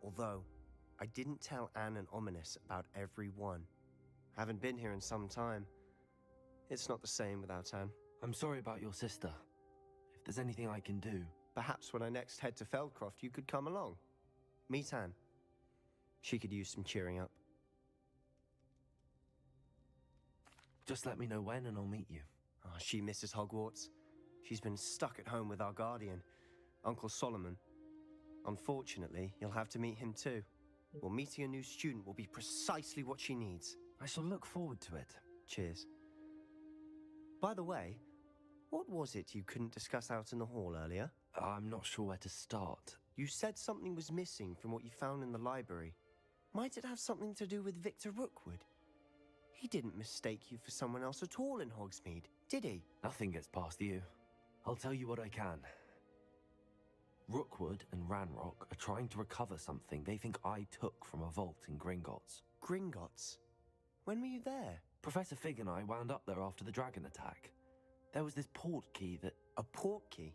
Although, I didn't tell Anne and Ominous about every one. Haven't been here in some time. It's not the same without Anne. I'm sorry about your sister. If there's anything I can do... Perhaps when I next head to Feldcroft, you could come along. Meet Anne. She could use some cheering up. Just let me know when and I'll meet you. Oh, she misses Hogwarts. She's been stuck at home with our guardian, Uncle Solomon. Unfortunately, you'll have to meet him too. Well, meeting a new student will be precisely what she needs. I shall look forward to it. Cheers. By the way, what was it you couldn't discuss out in the hall earlier? I'm not sure where to start. You said something was missing from what you found in the library. Might it have something to do with Victor Rookwood? He didn't mistake you for someone else at all in Hogsmeade, did he? Nothing gets past you. I'll tell you what I can. Rookwood and Ranrock are trying to recover something they think I took from a vault in Gringotts. Gringotts? When were you there? Professor Fig and I wound up there after the dragon attack. There was this port key that... A port key?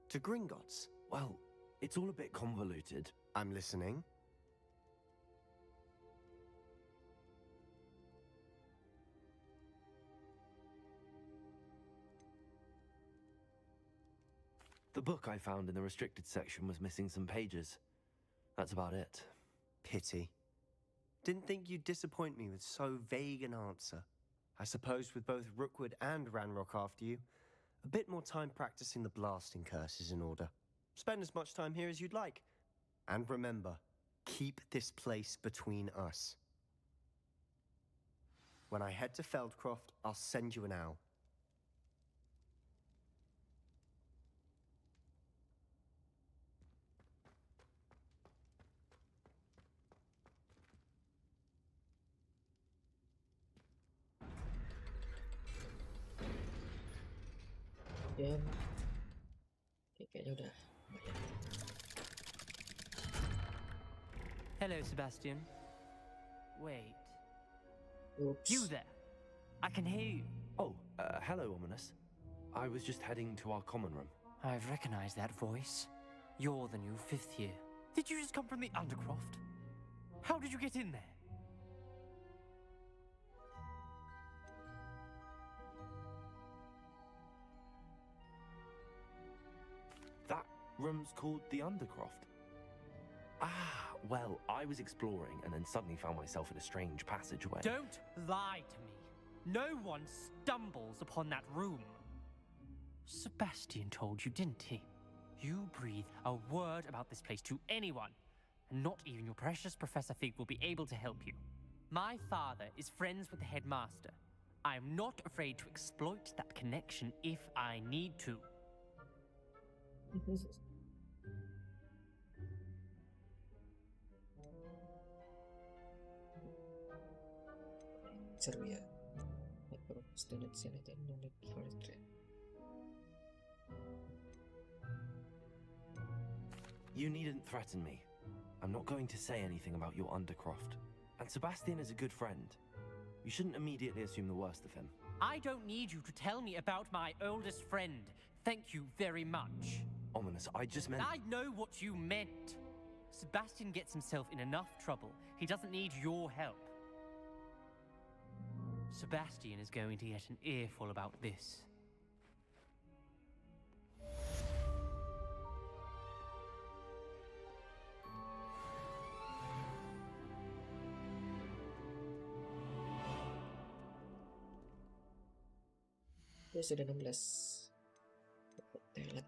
To Gringotts? Well, it's all a bit convoluted. I'm listening. The book I found in the restricted section was missing some pages. That's about it. Pity. Didn't think you'd disappoint me with so vague an answer. I suppose with both Rookwood and Ranrock after you, a bit more time practicing the blasting curse is in order. Spend as much time here as you'd like. And remember, keep this place between us. When I head to Feldcroft, I'll send you an owl. Dan kayaknya udah lumayan. Hello, Sebastian. Wait. Oops. You there? I can hear you. Oh, hello, Ominous. I was just heading to our common room. I've recognized that voice. You're the new 5th year. Did you just come from the Undercroft? How did you get in there? That room's called the Undercroft. Ah, well, I was exploring and then suddenly found myself in a strange passageway. Don't lie to me. No one stumbles upon that room. Sebastian told you, didn't he? You breathe a word about this place to anyone, and not even your precious Professor Fig will be able to help you. My father is friends with the headmaster. I am not afraid to exploit that connection if I need to. Seru ya. Student Senate knowledge forestry. You needn't threaten me. I'm not going to say anything about your Undercroft. And Sebastian is a good friend. You shouldn't immediately assume the worst of him. I don't need you to tell me about my oldest friend. Thank you very much. Ominous, I just meant... I know what you meant. Sebastian gets himself in enough trouble. He doesn't need your help. Sebastian is going to get an earful about this. Ya sudah 16. Talent.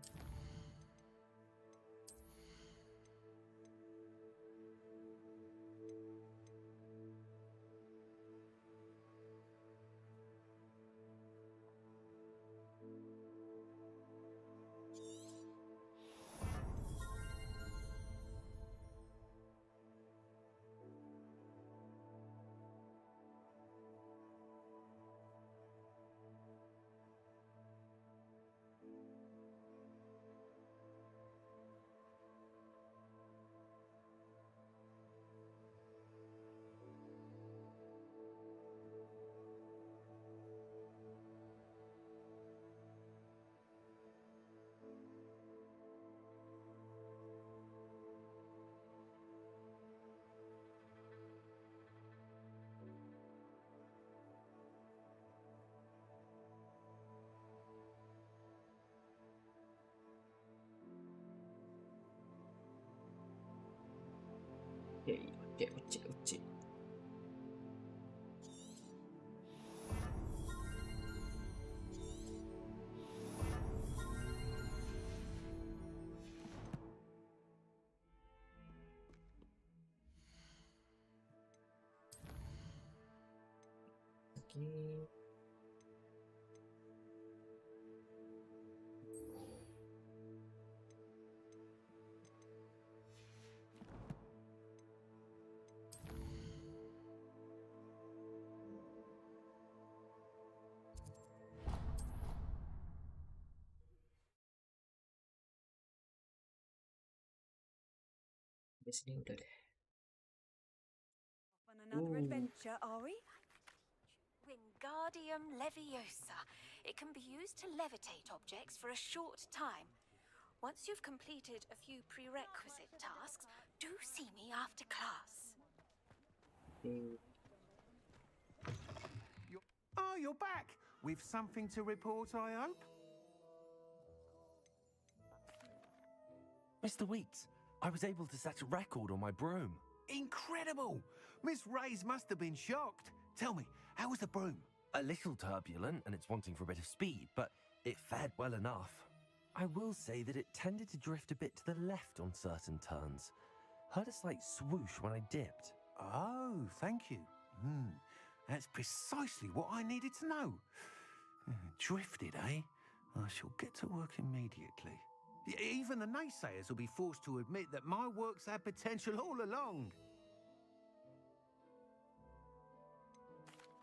Oke. Di sini udah deh. On another adventure, are we? Wingardium Leviosa. It can be used to levitate objects for a short time. Once you've completed a few prerequisite tasks, do see me after class. You're back! With something to report, I hope? Mr. Weeks, I was able to set a record on my broom. Incredible! Miss Ray's must have been shocked. Tell me, how was the broom? A little turbulent and it's wanting for a bit of speed, but it fared well enough. I will say that it tended to drift a bit to the left on certain turns. Heard a slight swoosh when I dipped. Oh, thank you. That's precisely what I needed to know. Drifted, eh? I shall get to work immediately. Even the naysayers will be forced to admit that my work's had potential all along.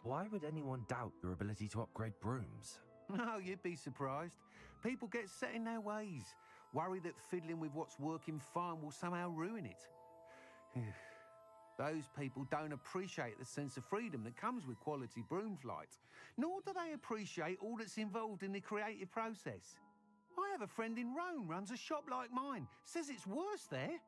Why would anyone doubt your ability to upgrade brooms? No, you'd be surprised. People get set in their ways, worry that fiddling with what's working fine will somehow ruin it. Those people don't appreciate the sense of freedom that comes with quality broom flight, nor do they appreciate all that's involved in the creative process. I have a friend in Rome runs a shop like mine, says it's worse there.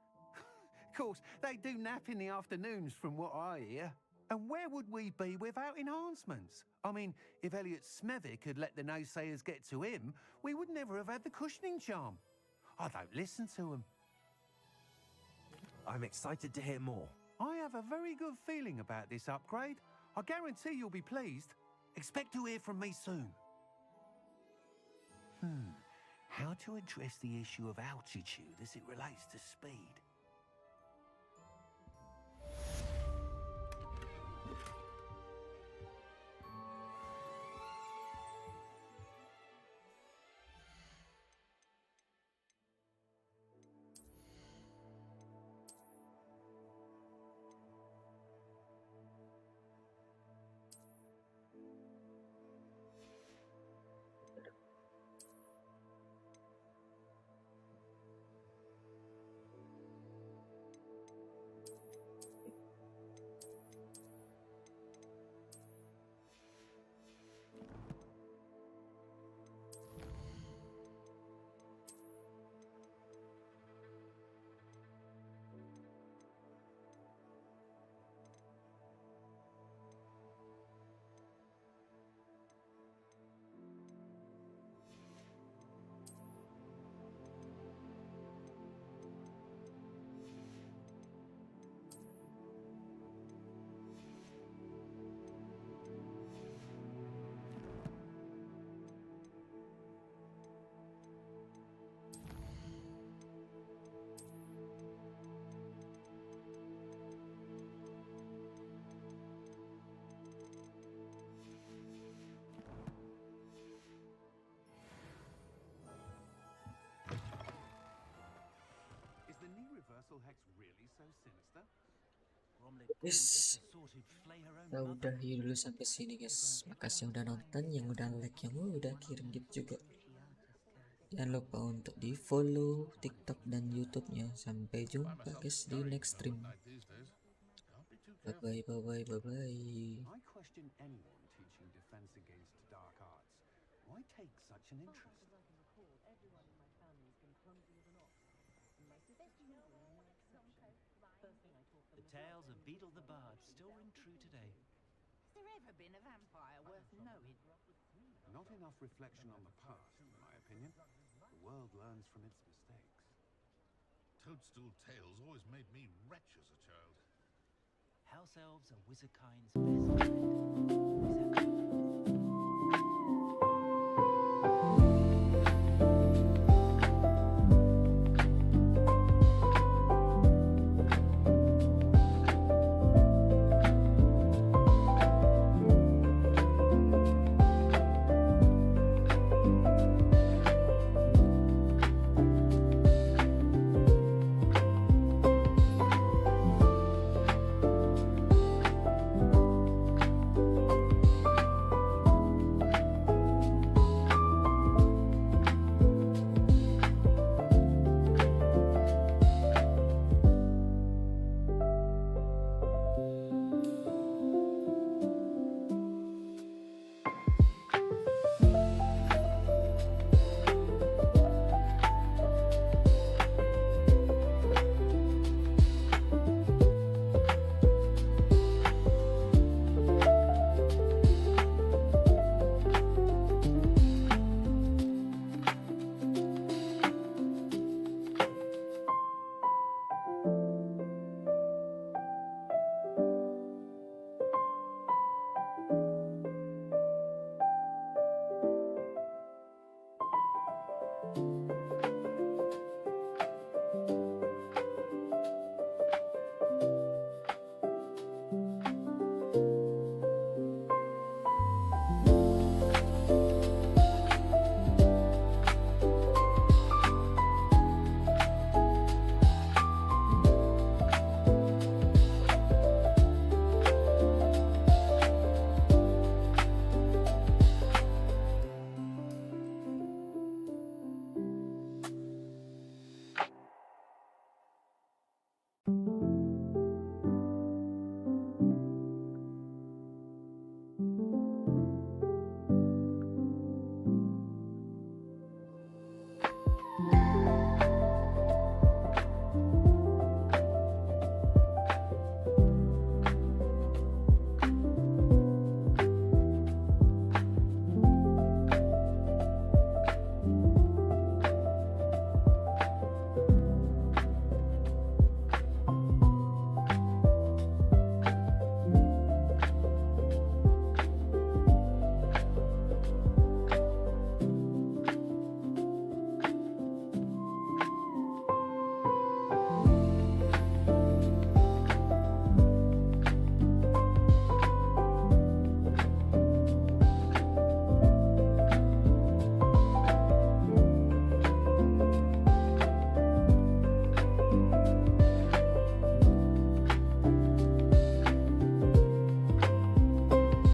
Of course, they do nap in the afternoons from what I hear. And where would we be without enhancements? I mean, if Elliot Smethwick had let the naysayers get to him, we would never have had the cushioning charm. I don't listen to them. I'm excited to hear more. I have a very good feeling about this upgrade. I guarantee you'll be pleased. Expect to hear from me soon. How to address the issue of altitude as it relates to speed? Hex really so sinister? Yes, kita udahi dulu sampai sini guys. Makasih yang udah nonton, yang udah like, yang udah kirim gift juga. Jangan lupa untuk di follow TikTok dan YouTube-nya. Sampai jumpa guys di next stream. Bye bye bye bye bye bye. I question anyone teaching defense against dark arts. Why take such an interest? The tales of Beetle the Bard still ring true today. Has there ever been a vampire worth knowing? Not enough reflection on the past, in my opinion. The world learns from its mistakes. Toadstool tales always made me wretch as a child. House elves are wizardkind's best friend.